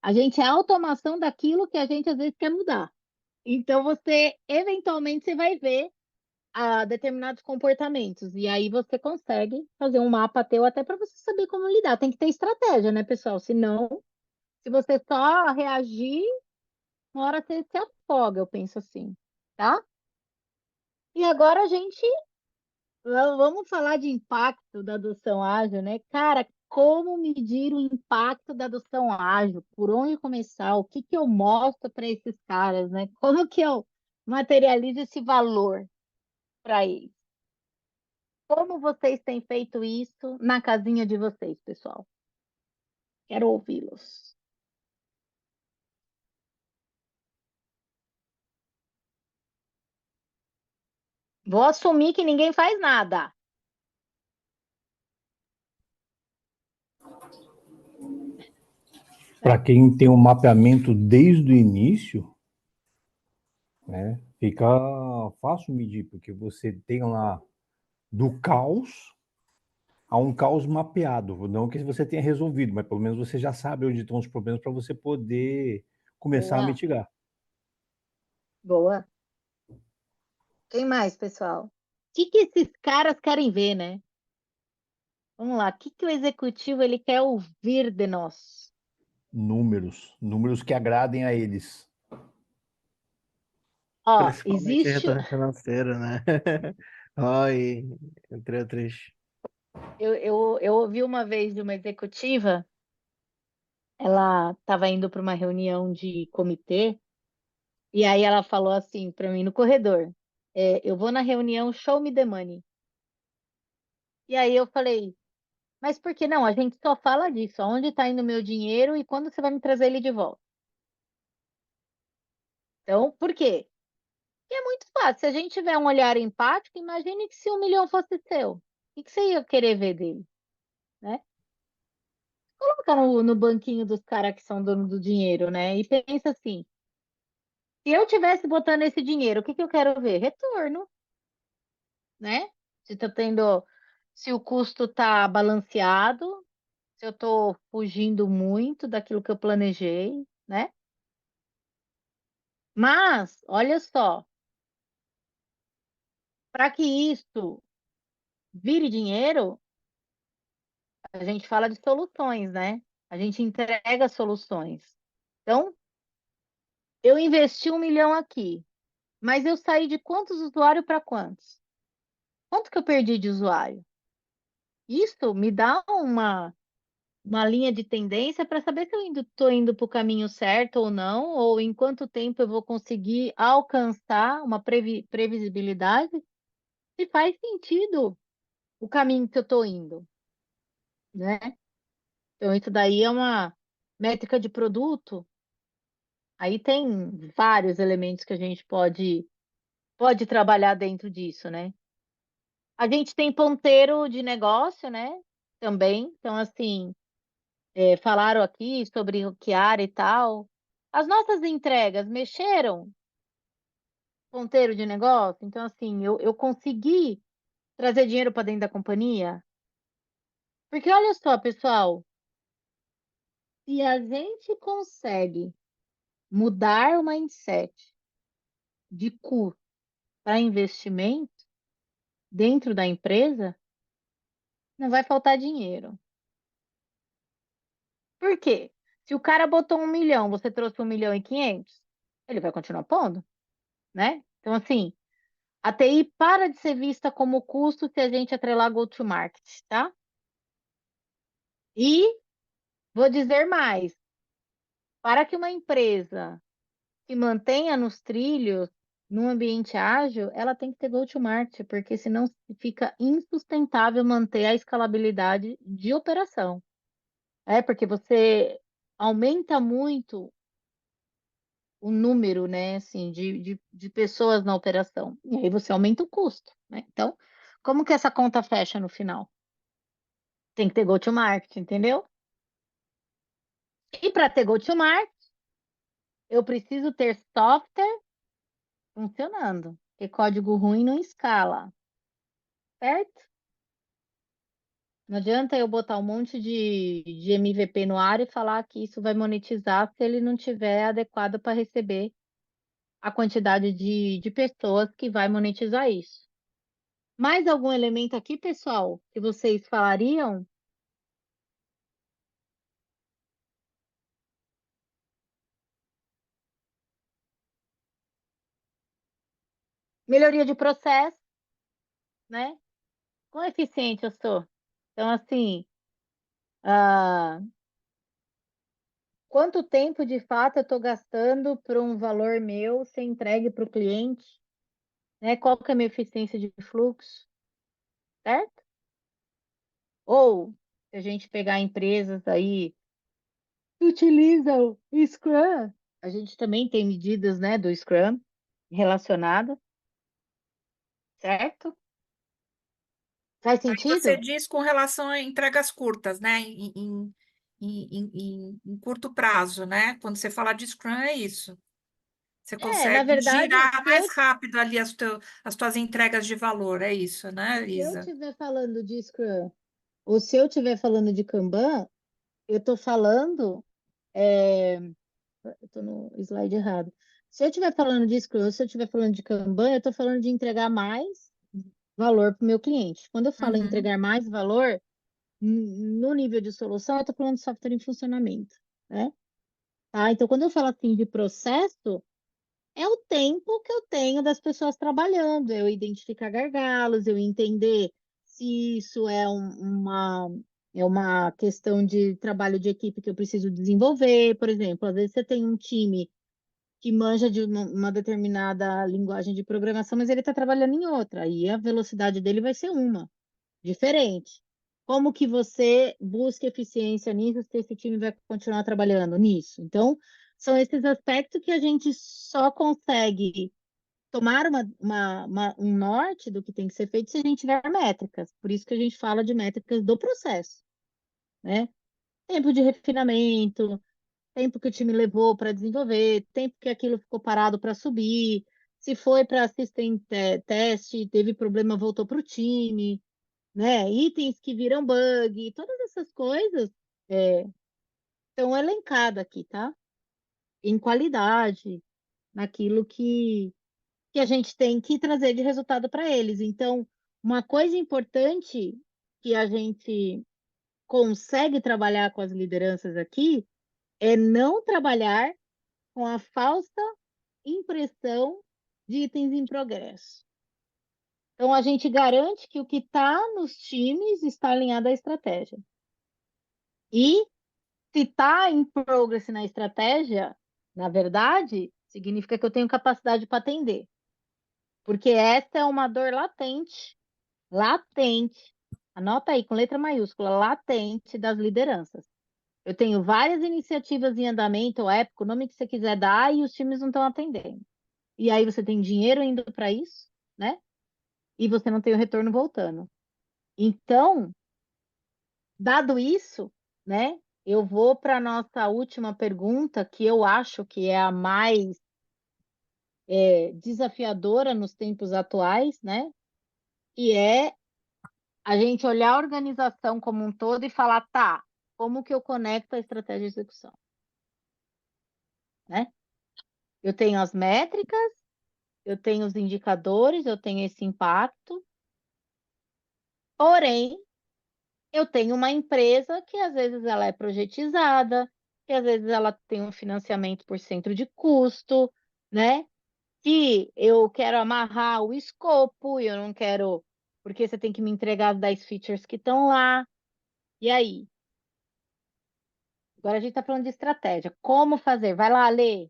A gente é a automação daquilo que a gente às vezes quer mudar. Então você, eventualmente, você vai ver determinados comportamentos. E aí você consegue fazer um mapa teu até para você saber como lidar. Tem que ter estratégia, né, pessoal? Senão, se você só reagir, uma hora você se afoga, eu penso assim, tá? E agora a gente vamos falar de impacto da adoção ágil, né? Cara, como medir o impacto da adoção ágil? Por onde começar? O que que eu mostro para esses caras, né? Como que eu materializo esse valor para eles? Como vocês têm feito isso na casinha de vocês, pessoal? Quero ouvi-los. Vou assumir que ninguém faz nada. Para quem tem um mapeamento desde o início, né, fica fácil medir, porque você tem lá do caos a um caos mapeado. Não que você tenha resolvido, mas pelo menos você já sabe onde estão os problemas para você poder começar a Boa, mitigar. boa. Quem mais, pessoal? O que que esses caras querem ver, né? Vamos lá. O que que o executivo ele quer ouvir de nós? Números que agradem a eles. Ó, Principalmente existe. retorno financeiro, né? Oi, entre outros. Eu ouvi uma vez de uma executiva, ela estava indo para uma reunião de comitê, e aí ela falou assim para mim no corredor: eu vou na reunião, show me the money. E aí eu falei, mas por que não? A gente só fala disso, aonde está indo o meu dinheiro e quando você vai me trazer ele de volta? Então, por quê? Porque é muito fácil. Se a gente tiver um olhar empático, imagine que se 1 milhão fosse seu, o que que você ia querer ver dele, né? Coloca no banquinho dos caras que são donos do dinheiro, né? E pensa assim: se eu tivesse botando esse dinheiro, o que que eu quero ver? Retorno, né? Se tá tendo, se o custo tá balanceado, se eu tô fugindo muito daquilo que eu planejei, né? Mas, olha só, para que isso vire dinheiro, a gente fala de soluções, né? A gente entrega soluções. Então, eu investi 1 milhão aqui, mas eu saí de quantos usuários para quantos? Quanto que eu perdi de usuário? Isso me dá uma linha de tendência para saber se eu estou indo para o caminho certo ou não, ou em quanto tempo eu vou conseguir alcançar uma previsibilidade, se faz sentido o caminho que eu estou indo, né? Então, isso daí é uma métrica de produto. Aí tem vários elementos que a gente pode trabalhar dentro disso, né? A gente tem ponteiro de negócio, né? Também. Então, assim, falaram aqui sobre o Chiara e tal. As nossas entregas mexeram ponteiro de negócio? Então, assim, eu consegui trazer dinheiro para dentro da companhia? Porque olha só, pessoal, se a gente consegue mudar o mindset de custo para investimento dentro da empresa, não vai faltar dinheiro. Por quê? Se o cara botou 1 milhão, você trouxe 1.500.000, ele vai continuar pondo, né? Então, assim, a TI para de ser vista como custo se a gente atrelar go-to-market, tá? E vou dizer mais, para que uma empresa se mantenha nos trilhos, num ambiente ágil, ela tem que ter go-to-market, porque senão fica insustentável manter a escalabilidade de operação. Porque você aumenta muito o número, né, assim, de pessoas na operação. E aí você aumenta o custo, né? Então, como que essa conta fecha no final? Tem que ter go-to-market, entendeu? E para ter go-to-market, eu preciso ter software funcionando, porque código ruim não escala, certo? Não adianta eu botar um monte de MVP no ar e falar que isso vai monetizar se ele não tiver adequado para receber a quantidade de pessoas que vai monetizar isso. Mais algum elemento aqui, pessoal, que vocês falariam? Melhoria de processo, né? Quão eficiente eu sou? Então, assim, quanto tempo de fato eu estou gastando por um valor meu ser entregue para o cliente? Né? Qual que é a minha eficiência de fluxo? Certo? Ou, se a gente pegar empresas aí que utilizam o Scrum, a gente também tem medidas, né, do Scrum relacionadas, certo? Faz Aí você sentido? diz com relação a entregas curtas, né? Em curto prazo, né? Quando você fala de Scrum, é isso. Você Na consegue verdade, girar mais rápido ali as tuas entregas de valor, é isso, né, se eu Isa? estiver falando de Scrum, ou se eu estiver falando de Kanban, eu estou falando, eu estou no slide errado. Se eu estiver falando de Scrum, ou se eu estiver falando de Kanban, eu estou falando de entregar mais valor para o meu cliente. Quando eu falo em Uhum. entregar mais valor, no nível de solução, eu estou falando de software em funcionamento, né? Tá? Então, quando eu falo assim de processo, é o tempo que eu tenho das pessoas trabalhando, eu identificar gargalos, eu entender se isso é uma questão de trabalho de equipe que eu preciso desenvolver. Por exemplo, às vezes você tem um time que manja de uma determinada linguagem de programação, mas ele está trabalhando em outra, e a velocidade dele vai ser uma, diferente. Como que você busca eficiência nisso se esse time vai continuar trabalhando nisso? Então, são esses aspectos que a gente só consegue tomar um norte do que tem que ser feito se a gente tiver métricas. Por isso que a gente fala de métricas do processo, né? Tempo de refinamento, tempo que o time levou para desenvolver, tempo que aquilo ficou parado para subir, se foi para assistir teste, teve problema, voltou para o time, né? Itens que viram bug, todas essas coisas estão elencadas aqui, tá? Em qualidade, naquilo que a gente tem que trazer de resultado para eles. Então, uma coisa importante que a gente consegue trabalhar com as lideranças aqui é não trabalhar com a falsa impressão de itens em progresso. Então, a gente garante que o que está nos times está alinhado à estratégia. E se está em progress na estratégia, na verdade, significa que eu tenho capacidade para atender. Porque essa é uma dor latente, anota aí com letra maiúscula, latente das lideranças. Eu tenho várias iniciativas em andamento, ou época, o nome que você quiser dar, e os times não estão atendendo. E aí você tem dinheiro indo para isso, né? E você não tem o retorno voltando. Então, dado isso, né? Eu vou para a nossa última pergunta, que eu acho que é a mais desafiadora nos tempos atuais, né? E é a gente olhar a organização como um todo e falar, tá, como que eu conecto a estratégia de execução, né? Eu tenho as métricas, eu tenho os indicadores, eu tenho esse impacto, porém, eu tenho uma empresa que às vezes ela é projetizada, que às vezes ela tem um financiamento por centro de custo, né? Que eu quero amarrar o escopo, e eu não quero, porque você tem que me entregar as 10 features que estão lá. E aí? Agora a gente está falando de estratégia. Como fazer? Vai lá, Lê.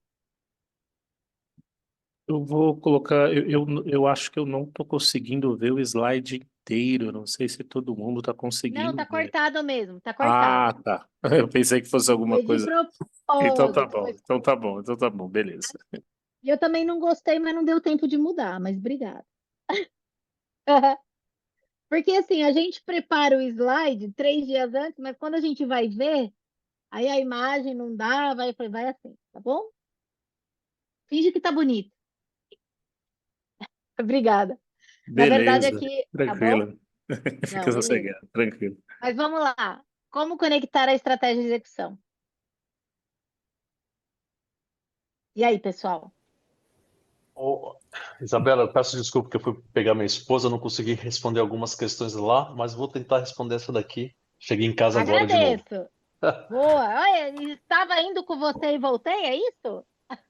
Eu vou colocar, eu acho que eu não estou conseguindo ver o slide inteiro. Não sei se todo mundo está Não, conseguindo tá ver. cortado mesmo, tá Ah, cortado. tá. Eu pensei que fosse alguma Foi de coisa. Então tá propósito. bom, então tá bom, então tá bom, beleza. E eu também não gostei, mas não deu tempo de mudar, mas obrigada. Porque assim, a gente prepara o slide 3 dias antes, mas quando a gente vai ver, aí a imagem não dá, vai assim, tá bom? Finge que tá bonito. Obrigada. Na verdade, Beleza, aqui, tá bom? tranquilo. Não, Fica beleza. sossegado, tranquilo. Mas vamos lá. Como conectar a estratégia de execução? E aí, pessoal? Ô, Isabela, eu peço desculpa que eu fui pegar minha esposa, não consegui responder algumas questões lá, mas vou tentar responder essa daqui. Cheguei em casa agora de novo. Agradeço. Boa. Olha, estava indo com você e voltei, é isso?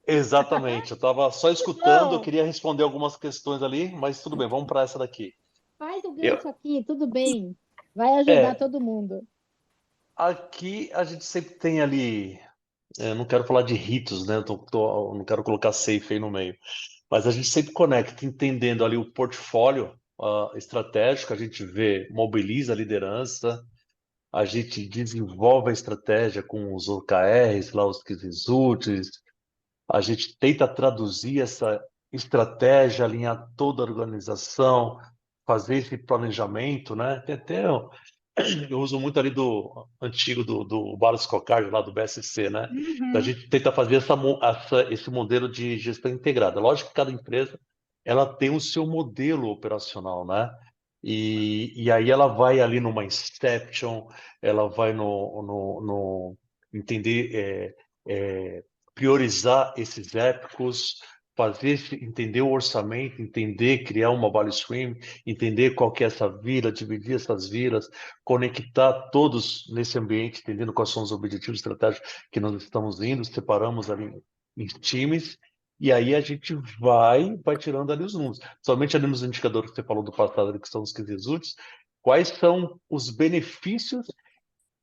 Exatamente, eu estava só Que escutando, eu bom. queria responder algumas questões ali, mas tudo bem, vamos para essa daqui. Faz o Eu, gancho aqui, tudo bem. Vai ajudar é, todo mundo. aqui a gente sempre tem ali, eu não quero falar de ritos, né? Não quero colocar safe aí no meio, mas a gente sempre conecta, entendendo ali o portfólio estratégico, a gente vê, mobiliza a liderança, a gente desenvolve a estratégia com os OKRs, lá os Key Results, a gente tenta traduzir essa estratégia, alinhar toda a organização, fazer esse planejamento, né? Tem até, eu uso muito ali do antigo do Barros Cocard, lá do BSC, né? Então, a Uhum. gente tenta fazer esse modelo de gestão integrada. Lógico que cada empresa ela tem o seu modelo operacional, né? E aí ela vai ali numa Inception, ela vai no entender, priorizar esses épicos, entender o orçamento, entender, criar uma value stream, entender qual que é essa vila, dividir essas vilas, conectar todos nesse ambiente, entendendo quais são os objetivos estratégicos que nós estamos indo, separamos ali em times, e aí a gente vai tirando ali os números. Somente ali nos indicadores que você falou do passado, ali, que são os 15 úteis, quais são os benefícios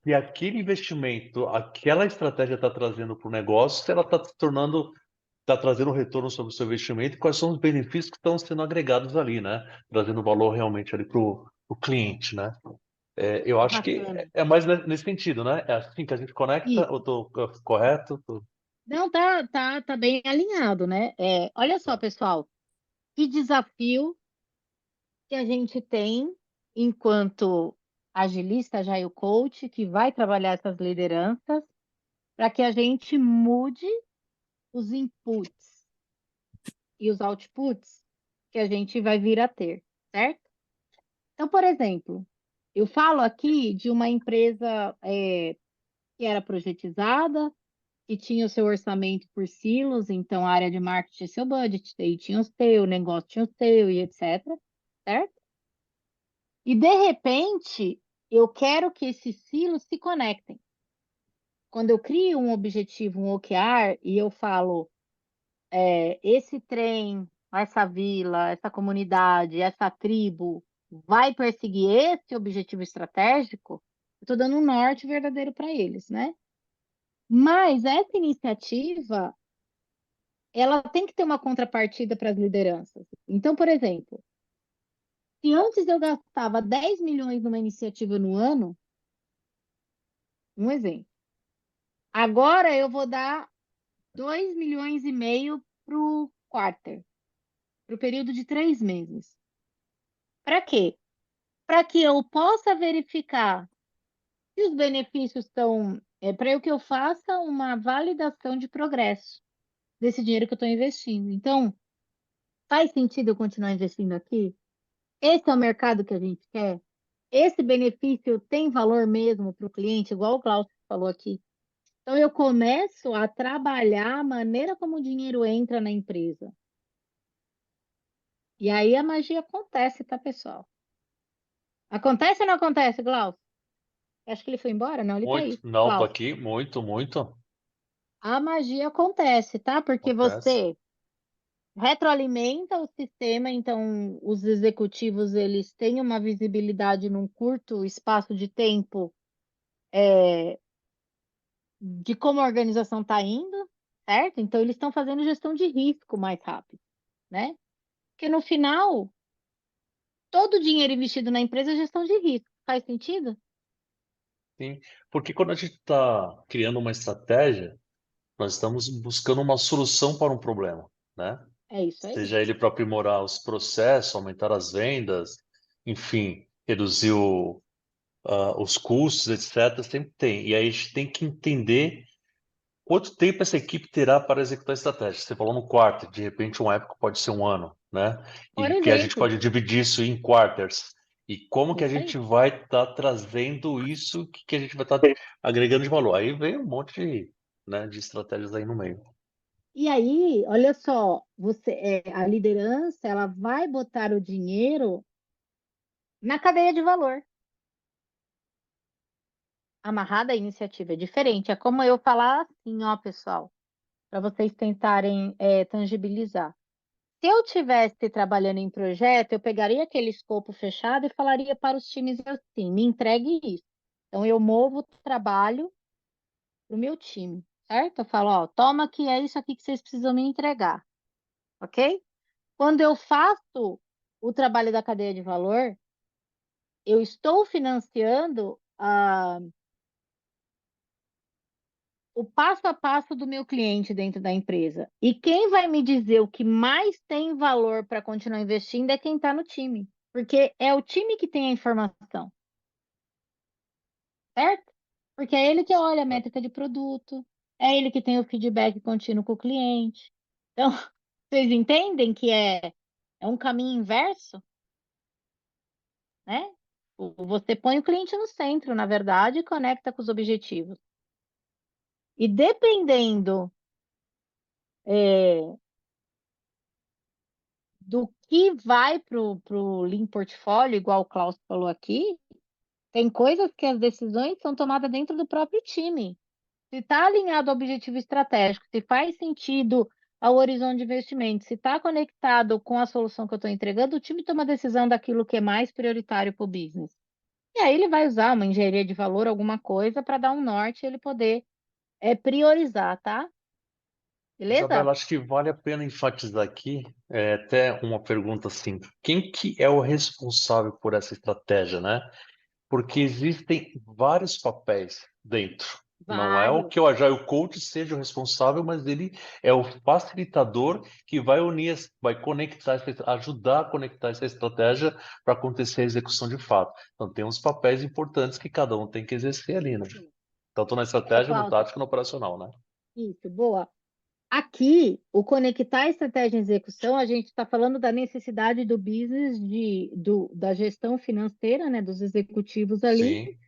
que aquele investimento, aquela estratégia está trazendo para o negócio, se ela está se tornando, está trazendo retorno sobre o seu investimento, e quais são os benefícios que estão sendo agregados ali, né? Trazendo valor realmente ali para o cliente, né? Eu acho que Bacana. é mais nesse sentido, né? É assim que a gente conecta, Isso. ou estou correto? Não, tá bem alinhado, né? Olha só, pessoal, que desafio que a gente tem enquanto agilista, agile coach, que vai trabalhar essas lideranças, para que a gente mude os inputs e os outputs que a gente vai vir a ter, certo? Então, por exemplo, eu falo aqui de uma empresa que era projetizada, que tinha o seu orçamento por silos, então a área de marketing tinha seu budget, daí tinha o seu, o negócio tinha o seu e etc, certo? E de repente, eu quero que esses silos se conectem. Quando eu crio um objetivo, um OKR, e eu falo, esse trem essa vila, essa comunidade, essa tribo vai perseguir esse objetivo estratégico, eu estou dando um norte verdadeiro para eles, né? Mas essa iniciativa, ela tem que ter uma contrapartida para as lideranças. Então, por exemplo, se antes eu gastava 10 milhões numa iniciativa no ano, um exemplo, agora eu vou dar 2,5 milhões para o quarter, para o período de 3 meses. Para quê? Para que eu possa verificar se os benefícios estão. Para que eu faça uma validação de progresso desse dinheiro que eu estou investindo. Então, faz sentido eu continuar investindo aqui? Esse é o mercado que a gente quer? Esse benefício tem valor mesmo para o cliente, igual o Klaus falou aqui. Então, eu começo a trabalhar a maneira como o dinheiro entra na empresa. E aí a magia acontece, tá, pessoal? Acontece ou não acontece, Klaus? Acho que ele foi embora, não? Ele tá Muito, aí. não, tô Klaus, aqui, muito, muito. a magia acontece, tá? Porque Acontece. você retroalimenta o sistema, então os executivos eles têm uma visibilidade num curto espaço de tempo de como a organização está indo, certo? Então eles estão fazendo gestão de risco mais rápido, né? Porque no final, todo o dinheiro investido na empresa é gestão de risco. Faz sentido? Sim, porque quando a gente está criando uma estratégia, nós estamos buscando uma solução para um problema, né? É isso aí. Seja ele para aprimorar os processos, aumentar as vendas, enfim, reduzir os custos, etc. Sempre tem. E aí a gente tem que entender quanto tempo essa equipe terá para executar a estratégia. Você falou no quarto, de repente um época pode ser um ano, né? Por E que a gente exemplo, pode dividir isso em quarters. E como que a isso aí. gente vai estar trazendo isso, que a gente vai estar agregando de valor. Aí vem um monte de, né, de estratégias aí no meio. E aí, olha só, a liderança, ela vai botar o dinheiro na cadeia de valor. Amarrada à iniciativa é diferente. É como eu falar assim, ó, pessoal, para vocês tentarem tangibilizar. Se eu tivesse trabalhando em projeto, eu pegaria aquele escopo fechado e falaria para os times assim, me entregue isso. Então, eu movo o trabalho para o meu time, certo? Eu falo, ó, toma que é isso aqui que vocês precisam me entregar, ok? Quando eu faço o trabalho da cadeia de valor, eu estou financiando o passo a passo do meu cliente dentro da empresa. E quem vai me dizer o que mais tem valor para continuar investindo é quem está no time, porque é o time que tem a informação, certo? Porque é ele que olha a métrica de produto, é ele que tem o feedback contínuo com o cliente. Então, vocês entendem que é um caminho inverso, né? Você põe o cliente no centro, na verdade, e conecta com os objetivos. E dependendo do que vai para o Lean Portfólio, igual o Klaus falou aqui, tem coisas que as decisões são tomadas dentro do próprio time. Se está alinhado ao objetivo estratégico, se faz sentido ao horizonte de investimento, se está conectado com a solução que eu estou entregando, o time toma a decisão daquilo que é mais prioritário para o business. E aí ele vai usar uma engenharia de valor, alguma coisa, para dar um norte e ele poder priorizar, tá? Beleza? Isabela, acho que vale a pena enfatizar aqui, até uma pergunta assim, quem que é o responsável por essa estratégia, né? Porque existem vários papéis dentro. Não é o Vários. que o Agile Coach seja o responsável, mas ele é o facilitador que vai unir, vai conectar, ajudar a conectar essa estratégia para acontecer a execução de fato. Então tem uns papéis importantes que cada um tem que exercer ali, né? Tanto na estratégia, no Klaus, tático e no operacional, né? isso, boa. Aqui, o conectar estratégia e execução, a gente está falando da necessidade do business, da gestão financeira, né, dos executivos ali, Sim,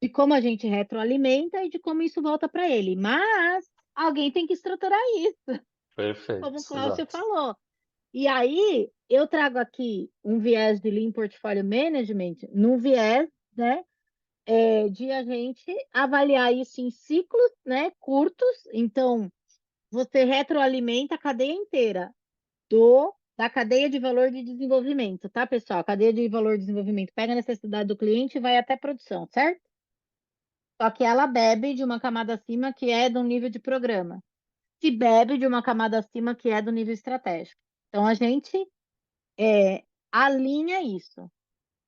de como a gente retroalimenta e de como isso volta para ele. Mas alguém tem que estruturar isso, perfeito, como o Cláudio exato. falou. E aí, eu trago aqui um viés de Lean Portfolio Management, num viés, né, de a gente avaliar isso em ciclos, né, curtos. Então, você retroalimenta a cadeia inteira, do da cadeia de valor de desenvolvimento, tá, pessoal? Cadeia de valor de desenvolvimento pega a necessidade do cliente e vai até produção, certo? Só que ela bebe de uma camada acima que é do nível de programa, que bebe de uma camada acima que é do nível estratégico. Então, a gente alinha isso.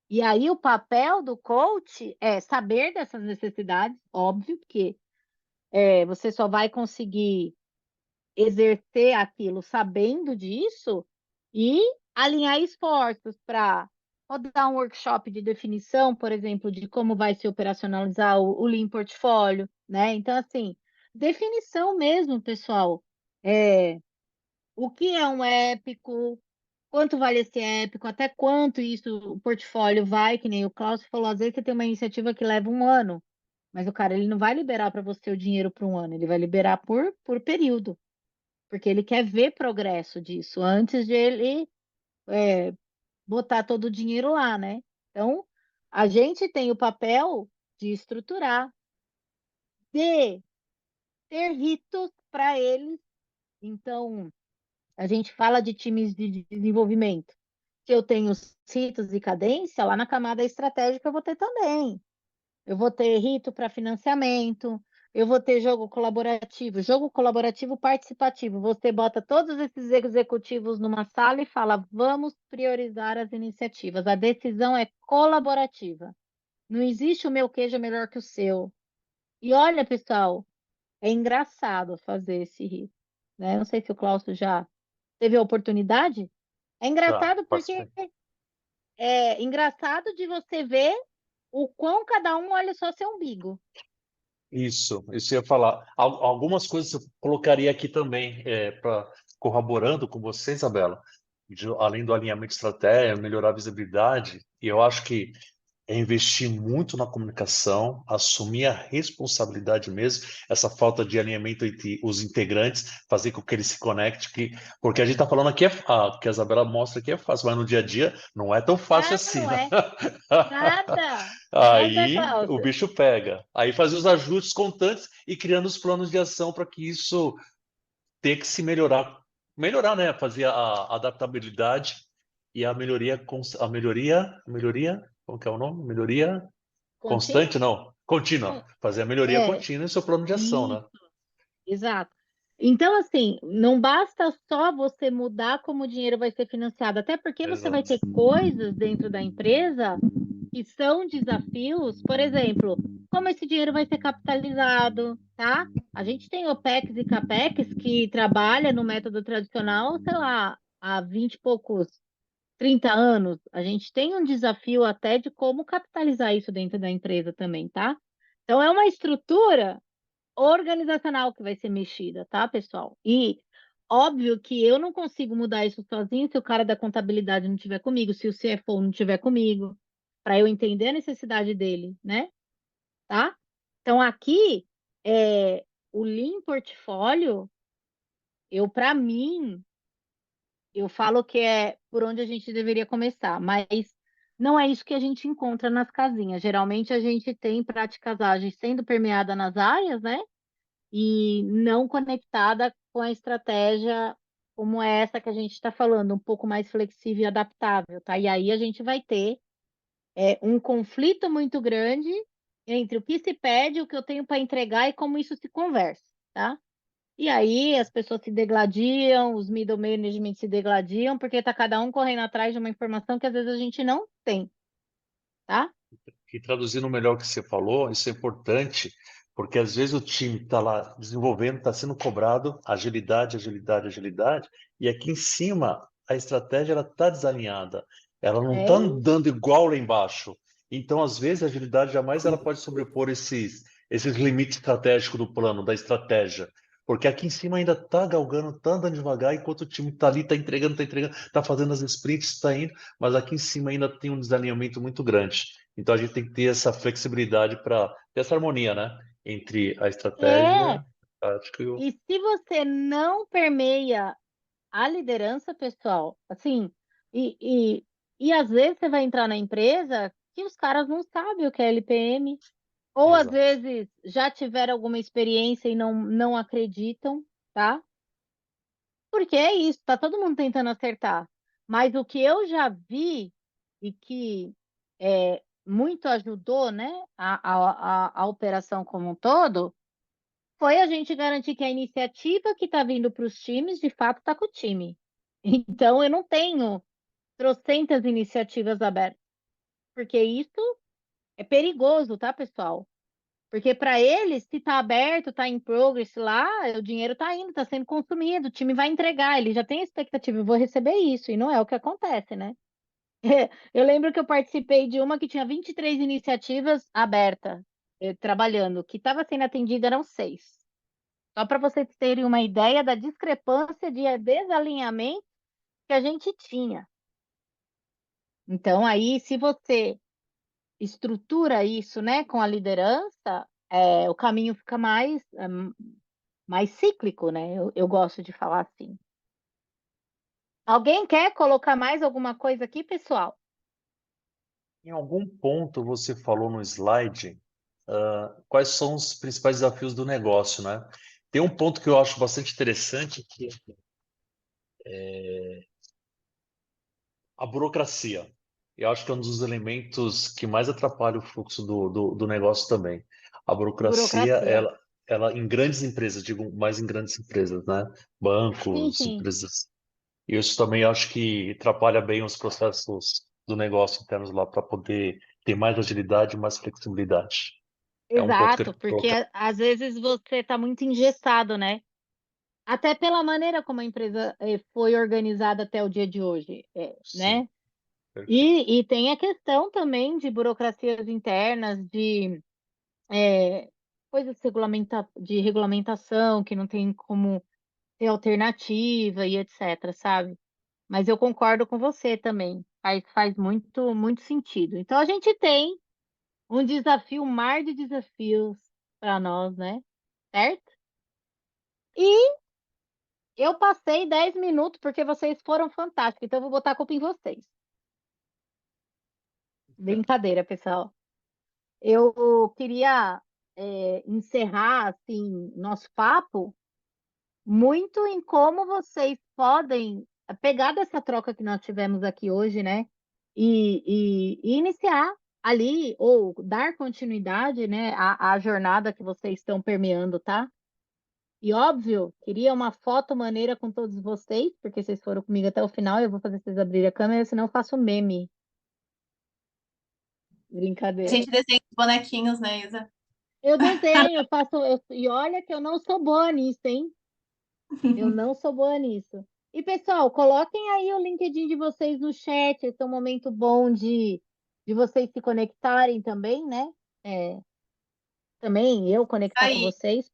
E aí, o papel do coach é saber dessas necessidades, óbvio, porque você só vai conseguir exercer aquilo sabendo disso e alinhar esforços para dar um workshop de definição, por exemplo, de como vai se operacionalizar o Lean Portfólio, né? Então, assim, definição mesmo, pessoal. O que é um épico? Quanto vale esse épico? Até quanto isso, o portfólio vai? Que nem o Klaus falou, às vezes você tem uma iniciativa que leva um ano, mas o cara ele não vai liberar para você o dinheiro por um ano, ele vai liberar por período, porque ele quer ver progresso disso antes de ele botar todo o dinheiro lá, né? Então, a gente tem o papel de estruturar, de ter ritos para eles. Então, a gente fala de times de desenvolvimento. Se eu tenho os ritos e cadência, lá na camada estratégica eu vou ter também. Eu vou ter rito para financiamento, eu vou ter jogo colaborativo participativo. Você bota todos esses executivos numa sala e fala: vamos priorizar as iniciativas. A decisão é colaborativa. Não existe o meu queijo é melhor que o seu. E olha, pessoal, é engraçado fazer esse rito, né? Não sei se o Cláudio já teve a oportunidade. É Já, engraçado porque participei. é engraçado de você ver o quão cada um olha só seu umbigo. Isso eu ia falar. Algumas coisas eu colocaria aqui também, corroborando com você, Isabela, além do alinhamento estratégico, melhorar a visibilidade, e eu acho que é investir muito na comunicação, assumir a responsabilidade mesmo, essa falta de alinhamento entre os integrantes, fazer com que eles se conectem, porque a gente está falando aqui, que a Isabela mostra que é fácil, mas no dia a dia não é tão fácil Nada, assim, não né? é? Nada. Nada, Aí o Cláudio. bicho pega. Aí fazer os ajustes constantes e criando os planos de ação para que isso tenha que se melhorar, né? Fazer a adaptabilidade e a melhoria, como que é o nome? Melhoria Contínuo? constante, não, contínua. Fazer a melhoria É, contínua em seu plano de ação, né? exato. Então, assim, não basta só você mudar como o dinheiro vai ser financiado, até porque você vai ter Exato. coisas dentro da empresa que são desafios, por exemplo, como esse dinheiro vai ser capitalizado, tá? A gente tem OPEX e CAPEX que trabalha no método tradicional, sei lá, há 20 e poucos, 30 anos. A gente tem um desafio até de como capitalizar isso dentro da empresa também, tá? Então, é uma estrutura organizacional que vai ser mexida, tá, pessoal? E óbvio que eu não consigo mudar isso sozinho se o cara da contabilidade não estiver comigo, se o CFO não estiver comigo, para eu entender a necessidade dele, né? Tá? Então, aqui, o Lean Portfólio, para mim, eu falo que é por onde a gente deveria começar, mas não é isso que a gente encontra nas casinhas. Geralmente, a gente tem práticas ágeis sendo permeada nas áreas, né? E não conectada com a estratégia como é essa que a gente está falando, um pouco mais flexível e adaptável, tá? E aí a gente vai ter um conflito muito grande entre o que se pede, o que eu tenho para entregar e como isso se conversa, tá? E aí as pessoas se degladiam, os middle management se degladiam, porque está cada um correndo atrás de uma informação que às vezes a gente não tem, tá? E traduzindo melhor o que você falou, isso é importante, porque às vezes o time está lá desenvolvendo, está sendo cobrado agilidade, agilidade, agilidade, e aqui em cima a estratégia ela está desalinhada, ela não está É andando igual lá embaixo. Então, às vezes, a agilidade jamais ela pode sobrepor esses limites estratégicos do plano, da estratégia. Porque aqui em cima ainda está galgando, está andando devagar, enquanto o time está ali, está entregando, está fazendo as sprints, está indo, mas aqui em cima ainda tem um desalinhamento muito grande. Então a gente tem que ter essa flexibilidade para ter essa harmonia, né? Entre a estratégia, é. a tática e o. E se você não permeia a liderança, pessoal, assim, e, e, e às vezes você vai entrar na empresa que os caras não sabem o que é LPM, ou às Exato. vezes já tiveram alguma experiência e não acreditam, tá? Porque é isso, tá todo mundo tentando acertar. Mas o que eu já vi e que muito ajudou, né, a operação como um todo, foi a gente garantir que a iniciativa que está vindo para os times, de fato, está com o time. Então, eu não tenho trocentas iniciativas abertas, porque isso é perigoso, tá, pessoal? Porque para eles, se está aberto, está em progress lá, o dinheiro está indo, está sendo consumido, o time vai entregar, ele já tem a expectativa, eu vou receber isso, e não é o que acontece, né? Eu lembro que eu participei de uma que tinha 23 iniciativas abertas, trabalhando, que estava sendo atendida eram 6. Só para vocês terem uma ideia da discrepância de desalinhamento que a gente tinha. Então, aí, se você estrutura isso, né, com a liderança, o caminho fica mais cíclico, né? Eu gosto de falar assim. Alguém quer colocar mais alguma coisa aqui, pessoal? Em algum ponto você falou no slide, quais são os principais desafios do negócio, né? Tem um ponto que eu acho bastante interessante, que é a burocracia. Eu acho que é um dos elementos que mais atrapalha o fluxo do negócio também. A burocracia, Burocracia. ela em grandes empresas, digo mais em grandes empresas, né? Sim, Bancos, sim. empresas. E isso também acho que atrapalha bem os processos do negócio internos lá para poder ter mais agilidade e mais flexibilidade. É um ponto que eu Exato, queria porque colocar. às vezes você está muito engessado, né? Até pela maneira como a empresa foi organizada até o dia de hoje, Sim, né? perfeito. E tem a questão também de burocracias internas, de coisas de regulamentação, que não tem como ter alternativa e etc, sabe? Mas eu concordo com você também. Faz muito, muito sentido. Então a gente tem um desafio, um mar de desafios para nós, né? Certo? E eu passei 10 minutos porque vocês foram fantásticos, então eu vou botar a culpa em vocês. Brincadeira, pessoal. Eu queria encerrar assim nosso papo muito em como vocês podem pegar dessa troca que nós tivemos aqui hoje, né? E iniciar ali, ou dar continuidade, né, à jornada que vocês estão permeando, tá? E óbvio, queria uma foto maneira com todos vocês, porque vocês foram comigo até o final, eu vou fazer vocês abrirem a câmera, senão eu faço meme. A Brincadeira. gente desenha os bonequinhos, né, Isa? Eu desenho, e olha que eu não sou boa nisso, hein? Eu não sou boa nisso. E, pessoal, coloquem aí o LinkedIn de vocês no chat. Esse é um momento bom de vocês se conectarem também, né? Também eu conectar com Aí, vocês.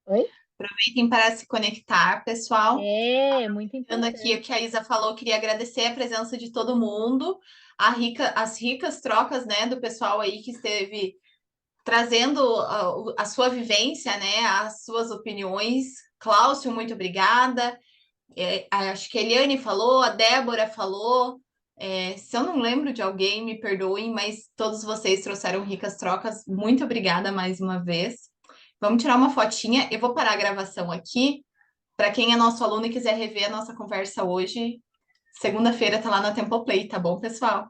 Oi? aproveitem para se conectar, pessoal. É, muito Aproveitando aqui importante. o que a Isa falou, queria agradecer a presença de todo mundo, as ricas trocas, né, do pessoal aí que esteve trazendo a sua vivência, né, as suas opiniões. Cláudio, muito obrigada. Acho que a Eliane falou, a Débora falou. Se eu não lembro de alguém, me perdoem, mas todos vocês trouxeram ricas trocas. Muito obrigada mais uma vez. Vamos tirar uma fotinha. Eu vou parar a gravação aqui. Para quem é nosso aluno e quiser rever a nossa conversa hoje, segunda-feira tá lá na Tempoplay, tá bom, pessoal?